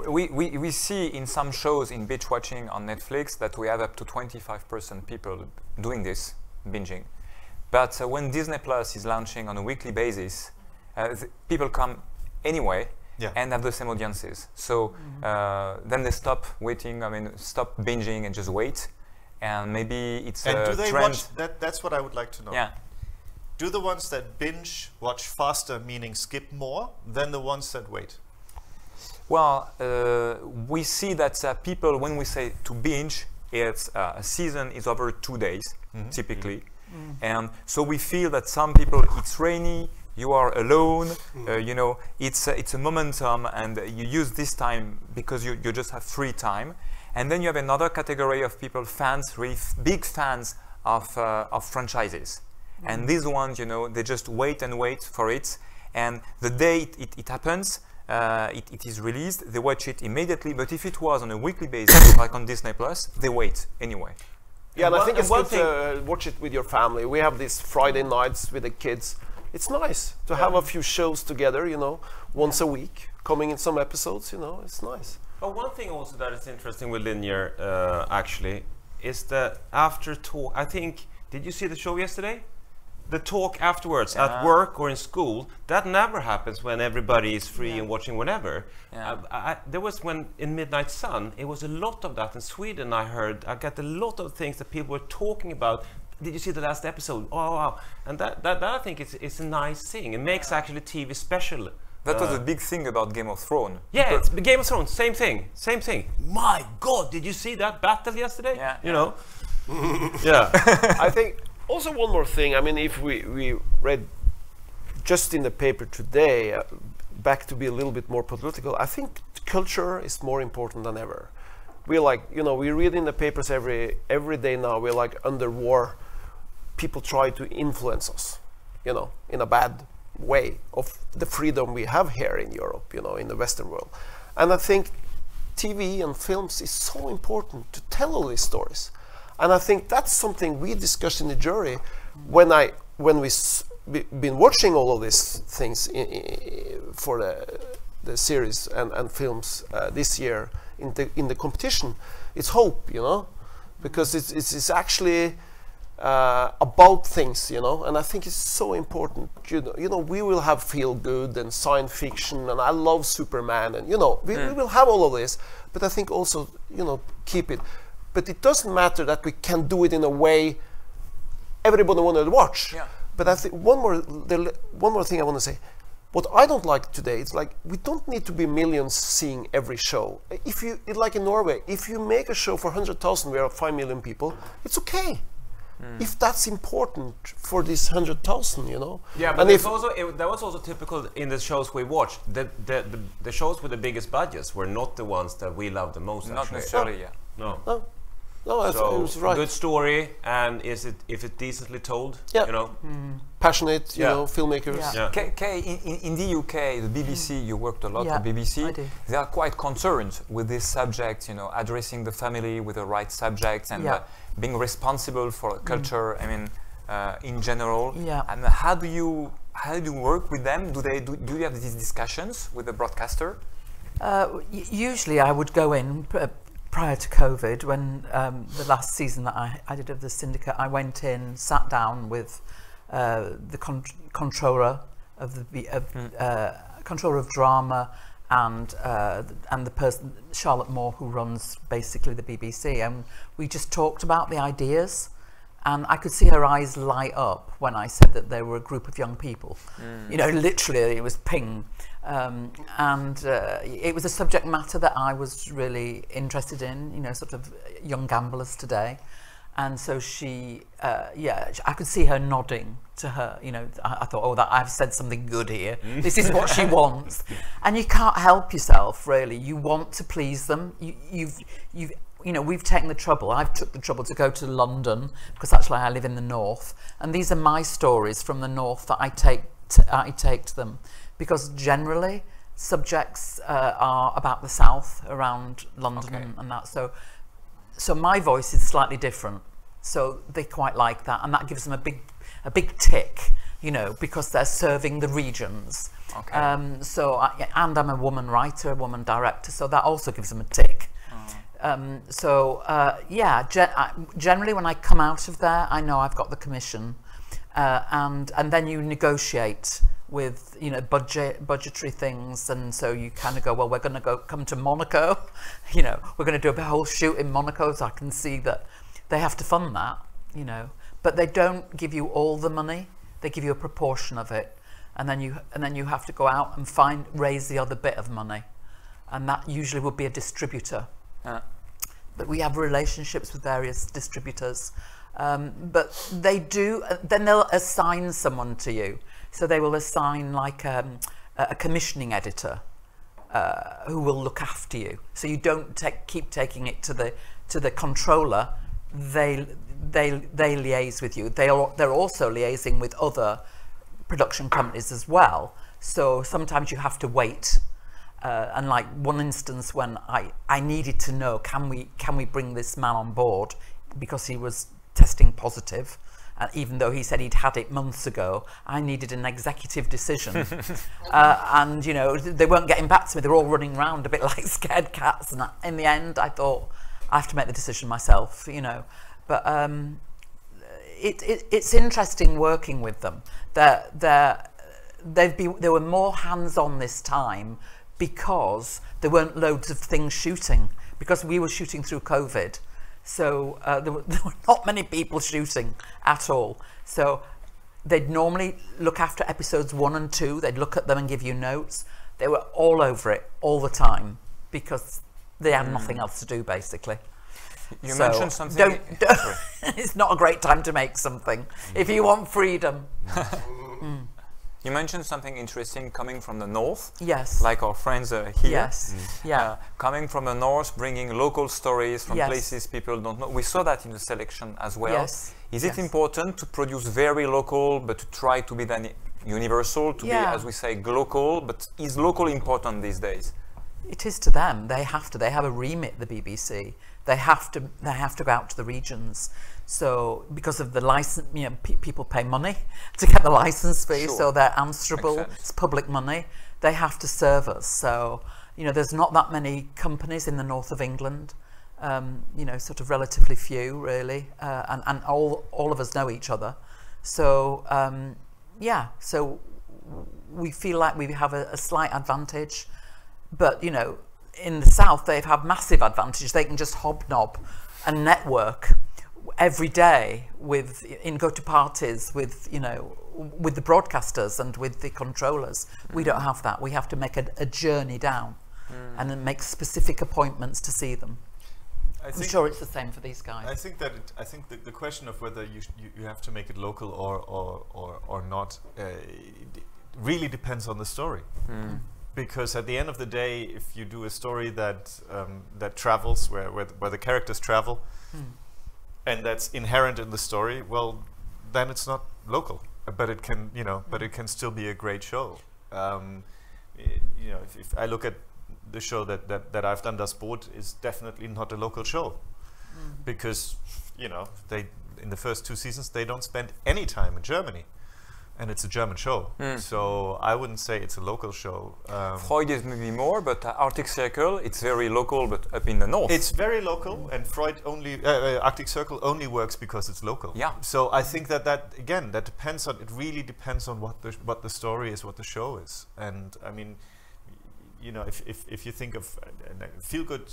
We see in some shows in binge watching on Netflix that we have up to 25% people doing this, binging. But when Disney Plus is launching on a weekly basis, people come anyway and have the same audiences. So then they stop waiting, stop binging and just wait. And maybe it's a do they trend. watch that? That's what I would like to know. Yeah. Do the ones that binge watch faster, meaning skip more, than the ones that wait? Well, we see that people, when we say to binge, it's a season is over 2 days, typically. And so we feel that some people, it's rainy, you are alone, you know, it's a momentum, and you use this time because you just have free time. And then you have another category of people, fans, really big fans of franchises. And these ones, you know, they just wait and wait for it. And the day it happens, it is released, they watch it immediately. But if it was on a weekly basis, like on Disney Plus, they wait anyway. Yeah, and I think it's one good to watch it with your family. We have these Friday nights with the kids. It's nice to have a few shows together, you know, once a week, coming in some episodes, you know, it's nice. But one thing also that is interesting with linear, actually, is the after talk. I think, did you see the show yesterday? The talk afterwards at work or in school, that never happens when everybody is free and watching whatever. There was when in Midnight Sun, it was a lot of that in Sweden. I got a lot of things that people were talking about. Did you see the last episode? Oh wow! And that I think it's a nice thing. It makes actually TV special. That was a big thing about Game of Thrones. Yeah, it's Game of Thrones, same thing. My God, did you see that battle yesterday? Yeah. You know? Yeah. I think also one more thing. I mean, if we read just in the paper today, back to be a little bit more political, I think culture is more important than ever. We're like, you know, we read in the papers every day now, we're like under war. People try to influence us, you know, in a bad way of the freedom we have here in Europe, you know, in the Western world. And I think TV and films is so important to tell all these stories. And I think that's something we discussed in the jury when we've been watching all of these things for the series and films this year in the competition. It's hope, you know, because it's actually about things, you know, and I think it's so important. You know, we will have feel good and science fiction, and I love Superman, and you know, we will have all of this. But I think also, you know, keep it. But it doesn't matter that we can do it in a way everybody wanted to watch. Yeah. But I think one more thing I want to say. What I don't like today, it's like we don't need to be millions seeing every show. If you, like in Norway, if you make a show for 100,000, we are 5 million people, it's okay. If that's important for these 100,000, you know. Yeah, but that was also typical in the shows we watched. The shows with the biggest budgets were not the ones that we loved the most. Not necessarily, yeah. No, I thought it was right. Good story, and if it's decently told, you know. Passionate, you know, filmmakers. Yeah. In the UK, the BBC, you worked a lot with BBC. I do. They are quite concerned with this subject, you know, addressing the family with the right subject and being responsible for culture. I mean, in general. Yeah. And how do you work with them? Do you have these discussions with the broadcaster? Usually, I would go in. Prior to COVID, when the last season that I did of the Syndicate, I went in, sat down with the controller of controller of drama and the person Charlotte Moore, who runs basically the BBC, and we just talked about the ideas. And I could see her eyes light up when I said that they were a group of young people. You know, literally, it was ping. It was a subject matter that I was really interested in, you know, sort of young gamblers today. And so she, I could see her nodding to her, you know. I thought, oh, that I've said something good here. This is what she wants. And you can't help yourself, really. You want to please them. You know, we've taken the trouble. I've took the trouble to go to London because actually I live in the north, and these are my stories from the north that I take to them, because generally subjects are about the south, around London and that. So my voice is slightly different. So they quite like that, and that gives them a big tick, you know, because they're serving the regions. Okay. And I'm a woman writer, a woman director, so that also gives them a tick. Generally when I come out of there, I know I've got the commission, and then you negotiate with, you know, budgetary things, and so you kind of go, well, we're going to come to Monaco, you know, we're going to do a whole shoot in Monaco, so I can see that they have to fund that, you know, but they don't give you all the money, they give you a proportion of it, and then you have to go out and raise the other bit of money, and that usually would be a distributor. But we have relationships with various distributors, but they do. Then they'll assign someone to you. So they will assign like a commissioning editor who will look after you. So you don't keep taking it to the controller. They liaise with you. They're also liaising with other production companies as well. So sometimes you have to wait. And like one instance when I needed to know, can we bring this man on board because he was testing positive. And even though he said he'd had it months ago, I needed an executive decision. And, you know, they weren't getting back to me. They were all running around a bit like scared cats. And in the end, I thought, I have to make the decision myself, you know. But it's interesting working with them. They were more hands-on this time because there weren't loads of things shooting. Because we were shooting through COVID. So there were not many people shooting at all. So they'd normally look after episodes 1 and 2. They'd look at them and give you notes. They were all over it all the time because they had nothing else to do, basically. You mentioned something. It's not a great time to make something if you want freedom. You mentioned something interesting coming from the north. Yes. Like our friends here. Yes. Yeah. Coming from the north, bringing local stories from Yes. places people don't know. We saw that in the selection as well. Yes. Is it important to produce very local, but to try to be then universal, to be, as we say, global? But is local important these days? It is to them. They have to. They have a remit, the BBC. They have to go out to the regions. So because of the license, you know, people pay money to get the license fee, so they're answerable. It's public money. They have to serve us. So, you know, there's not that many companies in the north of England. You know, sort of relatively few, really, and all of us know each other. So yeah, so we feel like we have a slight advantage, but you know, in the south they've had massive advantage. They can just hobnob and network every day with go to parties with, you know, with the broadcasters and with the controllers. We don't have that. We have to make a journey down and then make specific appointments to see them. I'm sure it's the same for these guys. I think that the question of whether you have to make it local or not really depends on the story. Because at the end of the day, if you do a story that that travels, where the characters travel, and that's inherent in the story, well, then it's not local. But it can, you know, but it can still be a great show. You know, if I look at the show that I've done, Das Boot, is definitely not a local show, because, you know, in the first 2 seasons they don't spend any time in Germany. And it's a German show, so I wouldn't say it's a local show. Freud is maybe more, but Arctic Circle, it's very local, but up in the north. It's very local, and Freud only Arctic Circle only works because it's local. Yeah. So I think that again, that depends on. It really depends on what the story is, what the show is, and I mean, you know, if you think of a feel-good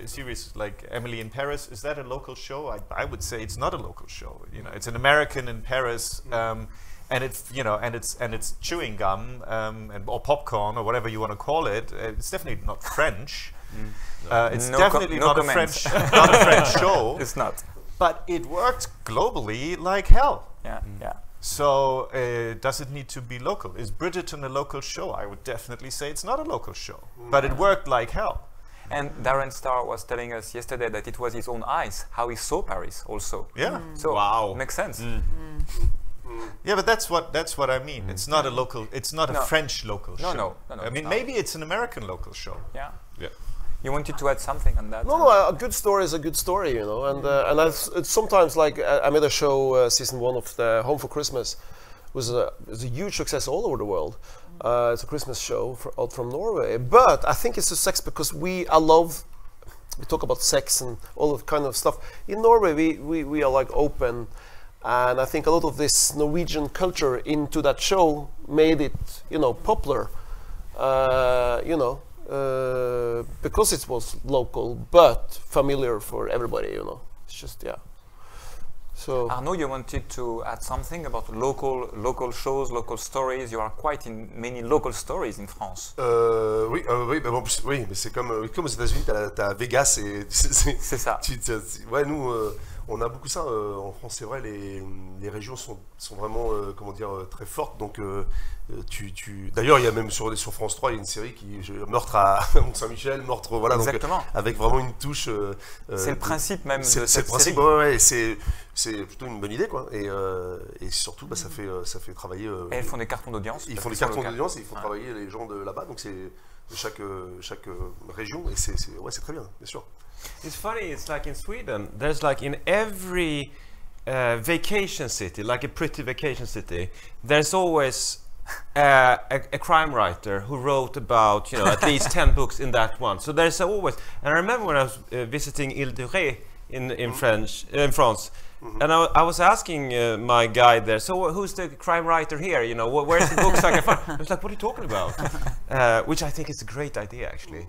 series like Emily in Paris, is that a local show? I would say it's not a local show. You know, it's an American in Paris. And it's, you know, and it's chewing gum or popcorn or whatever you want to call it. It's definitely not French. It's definitely not a French show. It's not. But it worked globally like hell. Yeah, yeah. So does it need to be local? Is Bridgerton a local show? I would definitely say it's not a local show. But it worked like hell. And Darren Star was telling us yesterday that it was his own eyes how he saw Paris also. Yeah. So wow, makes sense. Yeah, but that's what I mean. It's not a local. It's not a French local show. No. I mean, maybe it's an American local show. Yeah. Yeah. You wanted to add something on that? No, a good story is a good story, you know. And it's sometimes like I made a show, season 1 of the Home for Christmas, was a huge success all over the world. It's a Christmas show out from Norway, but I think it's a sex because we talk about sex and all that kind of stuff. In Norway, we are like open. And I think a lot of this Norwegian culture into that show made it, you know, popular, you know, because it was local but familiar for everybody, you know. It's just, yeah. So Arnaud, you wanted to add something about local shows, local stories. You are quite in many local stories in France. Oui, oui, mais c'est comme aux États-Unis, t'as Vegas et c'est ça. Ouais, nous. On a beaucoup ça en France, c'est vrai. Les régions sont vraiment, comment dire, très fortes. Donc, d'ailleurs, il y a même sur France 3, il y a une série meurtre à Mont-Saint-Michel, meurtre, voilà. Exactement. Donc, avec vraiment une touche. C'est le principe même de cette série. C'est le principe, ouais, c'est plutôt une bonne idée, quoi. Et surtout, bah, ça fait travailler. Et ils font des cartons d'audience. Ils font des cartons d'audience et ils font travailler les gens de là-bas. Donc chaque région, et c'est très bien sûr. It's funny, it's like in Sweden, there's like in every vacation city, like a pretty vacation city, there's always a crime writer who wrote about, you know, at least 10 books in that one. So there's always, and I remember when I was visiting Ducret in France, and I was asking my guide there, so who's the crime writer here? You know, where's the books I can find? I was like, what are you talking about? Which I think is a great idea, actually.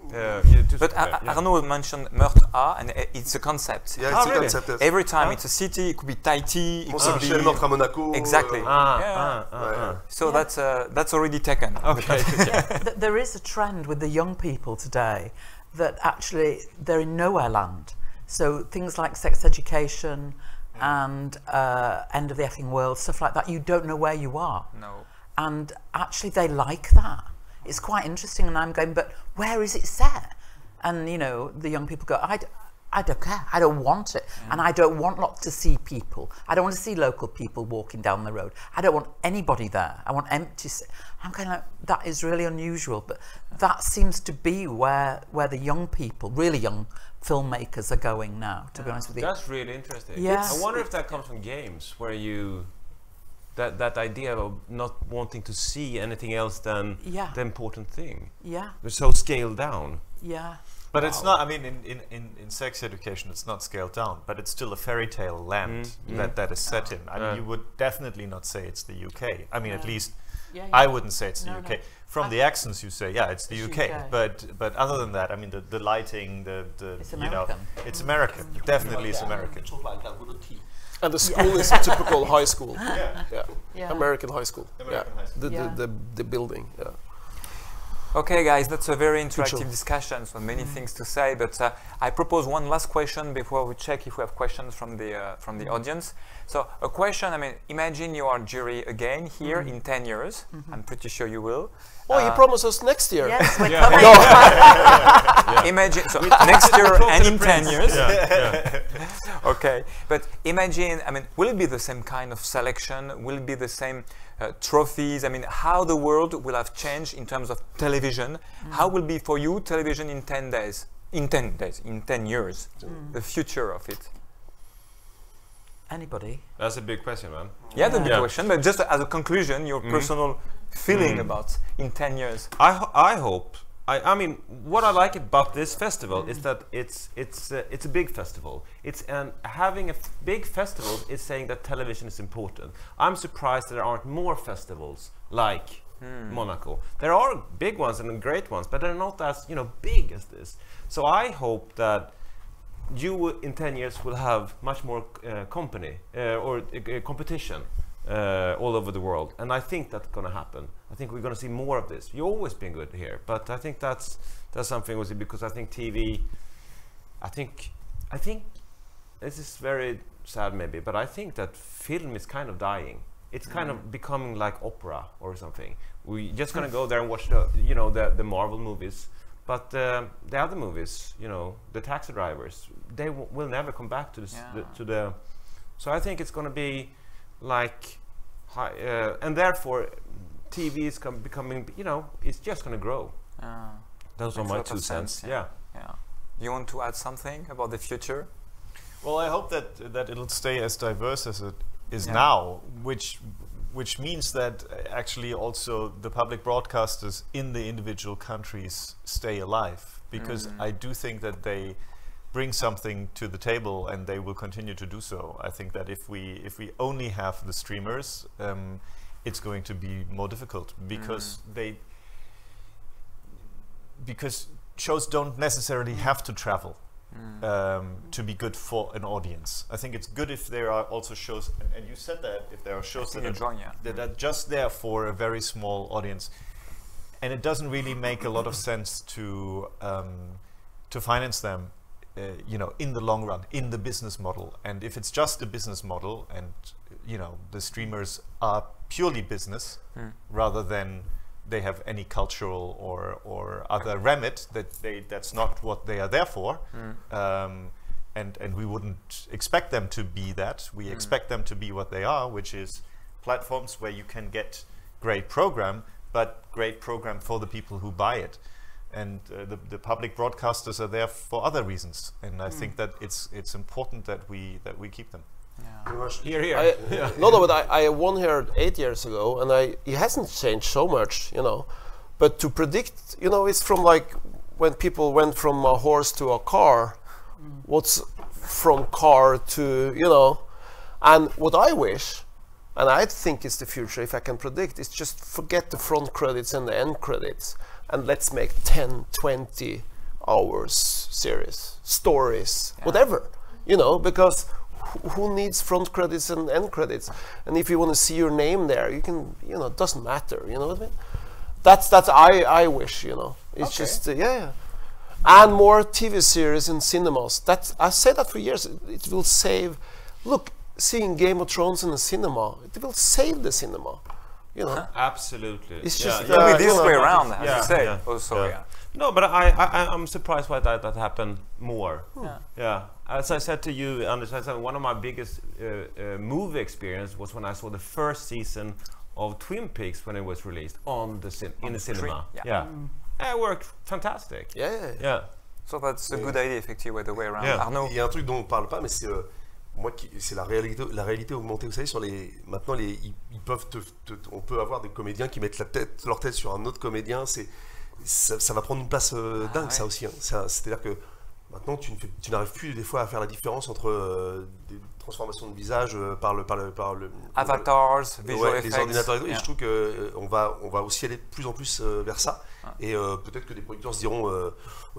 But Arnaud mentioned Meurtre A, and it's a concept. Yeah, it's a concept. Yes. Every time it's a city, it could be Tahiti, it could be... Meurtre à Monaco. Exactly. So that's already taken. Okay. There is a trend with the young people today that actually they're in nowhere land. So things like sex education and end of the effing world, stuff like that, you don't know where you are. No. And actually they like that. It's quite interesting, and I'm going, but where is it set? And you know, the young people go, I don't care, I don't want it. And I don't want to see people. I don't want to see local people walking down the road. I don't want anybody there. I want empty. I'm kind of like, that is really unusual, but that seems to be where the young people, really young filmmakers, are going now, to be honest with you. That's really interesting. Yeah. I wonder if that comes from games, where you that idea of not wanting to see anything else than the important thing. Yeah. They're so scaled down. Yeah. But it's not, I mean, in sex education, it's not scaled down, but it's still a fairy tale land that is set in. I mean, you would definitely not say it's the UK. I mean, at least I wouldn't say it's the UK. No. From the accents, you say, yeah, it's the UK. But other than that, I mean, the lighting, it's you know, it's American. Definitely it's American. And the school is a typical high school. Yeah. American high school. American high school. The building. Yeah. Okay, guys, that's a very interactive discussion, so many things to say, but I propose one last question before we check if we have questions from the audience. So a question, I mean, imagine you are jury again here in 10 years. I'm pretty sure you will. Oh, he promised us next year. Yes, we're coming. Imagine, so next year and in 10 years. Okay, but imagine, I mean, will it be the same kind of selection? Will it be the same trophies? I mean, how the world will have changed in terms of television? How will be for you television in 10 days? In 10 years? The future of it? Anybody? That's a big question, man. Yeah, the big question, but just as a conclusion, your personal feeling about in 10 years. I hope. I mean, what I like about this festival is that it's a big festival. Having a big festival is saying that television is important. I'm surprised there aren't more festivals like Monaco. There are big ones and great ones, but they're not as big as this. So I hope that you in 10 years will have much more competition all over the world, and I think that's going to happen. I think we're going to see more of this. You've always been good here, but I think that's something we'll see, because I think TV. I think this is very sad maybe, but I think that film is kind of dying. It's kind of becoming like opera or something. We're just going to go there and watch the Marvel movies. But the other movies, the Taxi Drivers, they will never come back to the. So I think it's going to be like, and therefore, TV is becoming. It's just going to grow. Those are my 2 cents. Yeah. You want to add something about the future? Well, I hope that it'll stay as diverse as it is now, which means that actually also the public broadcasters in the individual countries stay alive, because I do think that they bring something to the table, and they will continue to do so. I think that if we only have the streamers, it's going to be more difficult, because because shows don't necessarily have to travel to be good for an audience. I think it's good if there are also shows, and you said that, if there are shows that are just there for a very small audience, and it doesn't really make a lot of sense to finance them, in the long run, in the business model. And if it's just a business model, and the streamers are purely business rather than they have any cultural or other remit, that's not what they are there for, and we wouldn't expect them to be that. We expect them to be what they are, which is platforms where you can get great program, but great program for the people who buy it. and the public broadcasters are there for other reasons, and I think that it's important that we keep them. Here, here. No, but I won here 8 years ago, and it hasn't changed so much, you know. But to predict, you know, it's from like when people went from a horse to a car. What's from car to, you know, and what I wish, and I think it's the future, if I can predict, is just forget the front credits and the end credits, and let's make 10, 20 hours series, stories, whatever, you know, because who needs front credits and end credits? And if you want to see your name there, you can, you know, it doesn't matter, you know what I mean? That's I wish, you know, it's just, and more TV series in cinemas. I said that for years. It will save. Look, seeing Game of Thrones in the cinema, it will save the cinema. You know. Absolutely. It's just Maybe this way around, as you say. Also, No, but I'm surprised why that happened more. Yeah. As I said to you, Anders, one of my biggest movie experience was when I saw the first season of Twin Peaks when it was released in the cinema. It worked fantastic. Yeah. So that's a good idea, effectively, the way around. Arnaud. Il y a un truc dont on ne parle pas, mais c'est c'est la réalité augmentée. Vous savez, maintenant ils peuvent on peut avoir des comédiens qui mettent leur tête sur un autre comédien. Ça va prendre une place dingue, ça aussi. Hein. C'est-à-dire que maintenant tu n'arrives plus des fois à faire la différence entre des transformations de visage par le Avatars, visual effects. les ordinateurs et tout. Et je trouve que on va aussi aller de plus en plus vers ça. Et peut-être que des producteurs se diront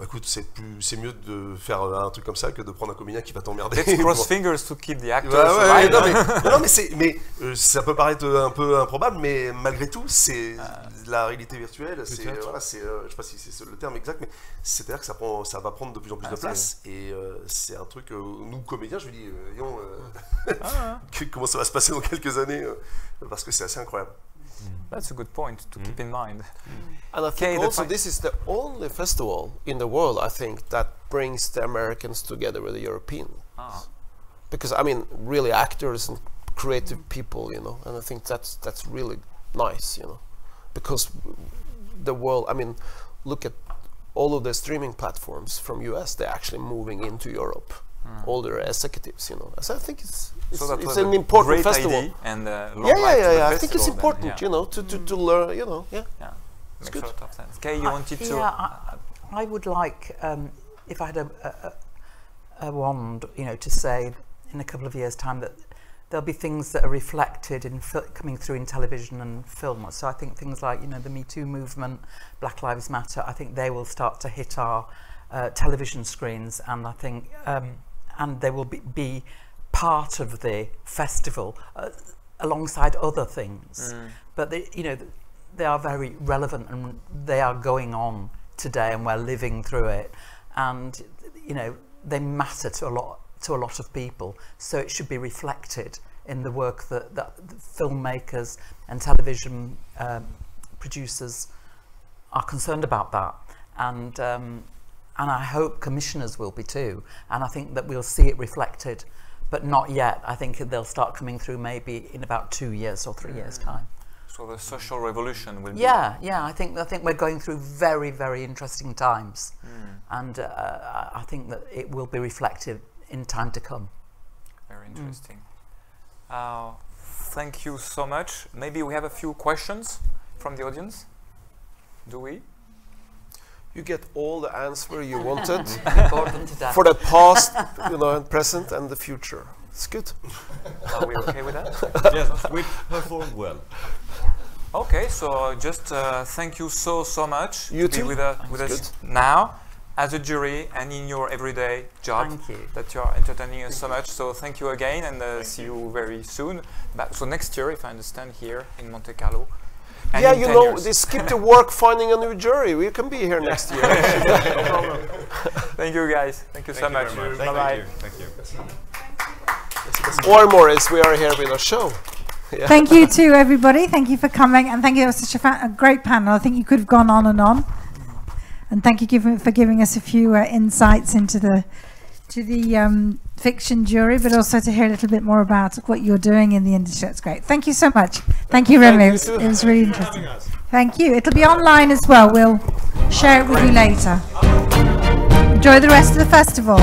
écoute, c'est mieux de faire un truc comme ça que de prendre un comédien qui va t'emmerder. Let's cross fingers to keep the actors alive. mais ça peut paraître un peu improbable, mais malgré tout, c'est la réalité virtuelle. Je sais pas si c'est le terme exact, mais c'est-à-dire que ça va prendre de plus en plus de place. Et c'est un truc, nous comédiens, je me dis, comment ça va se passer dans quelques années, parce que c'est assez incroyable. That's a good point to keep in mind. And I think also this is the only festival in the world, I think, that brings the Americans together with the Europeans. Because, I mean, really actors and creative people, you know, and I think that's really nice, you know. Because the world, I mean, look at all of the streaming platforms from US, they're actually moving into Europe. All their executives, you know. So I think it's an important festival. And I think it's important, you know, to learn, you know. It's good. Sort of sense. Kay, you wanted to? I would like, if I had a wand, you know, to say in a couple of years' time that there'll be things that are reflected in coming through in television and film. So I think things like, you know, the Me Too movement, Black Lives Matter, I think they will start to hit our television screens, and I think and they will be part of the festival alongside other things. But they, you know, they are very relevant and they are going on today, and we're living through it, and you know, they matter to a lot of people, so it should be reflected in the work that filmmakers and television producers are concerned about that, and I hope commissioners will be too, and I think that we'll see it reflected, but not yet. I think they'll start coming through maybe in about 2 years or 3 years' time. So the social revolution will be... Yeah, I think we're going through very, very interesting times, and I think that it will be reflected in time to come. Very interesting. Thank you so much. Maybe we have a few questions from the audience. Do we? You get all the answer you wanted for the past, you know, and present and the future. It's good. Are we okay with that? Yes, we performed well. Okay, so just thank you so much to be with us now as a jury and in your everyday job. Thank you. That you are entertaining us so much. So thank you again, and see you very soon. So next year, if I understand, here in Monte-Carlo. Yeah, you know, they skip the work finding a new jury. We can be here next year. No problem. Thank you, guys. Thank you so much. Bye-bye. Thank you. Or Moritz, we are here with our show. Yeah. Thank you to everybody. Thank you for coming, and thank you. It was such a great panel. I think you could have gone on and on. And thank you for giving us a few insights into the fiction jury, but also to hear a little bit more about what you're doing in the industry. That's great. Thank you so much. Thank you, Remi. you too. It was really interesting. Thank you. It'll be online as well. We'll share it with you later. Enjoy the rest of the festival.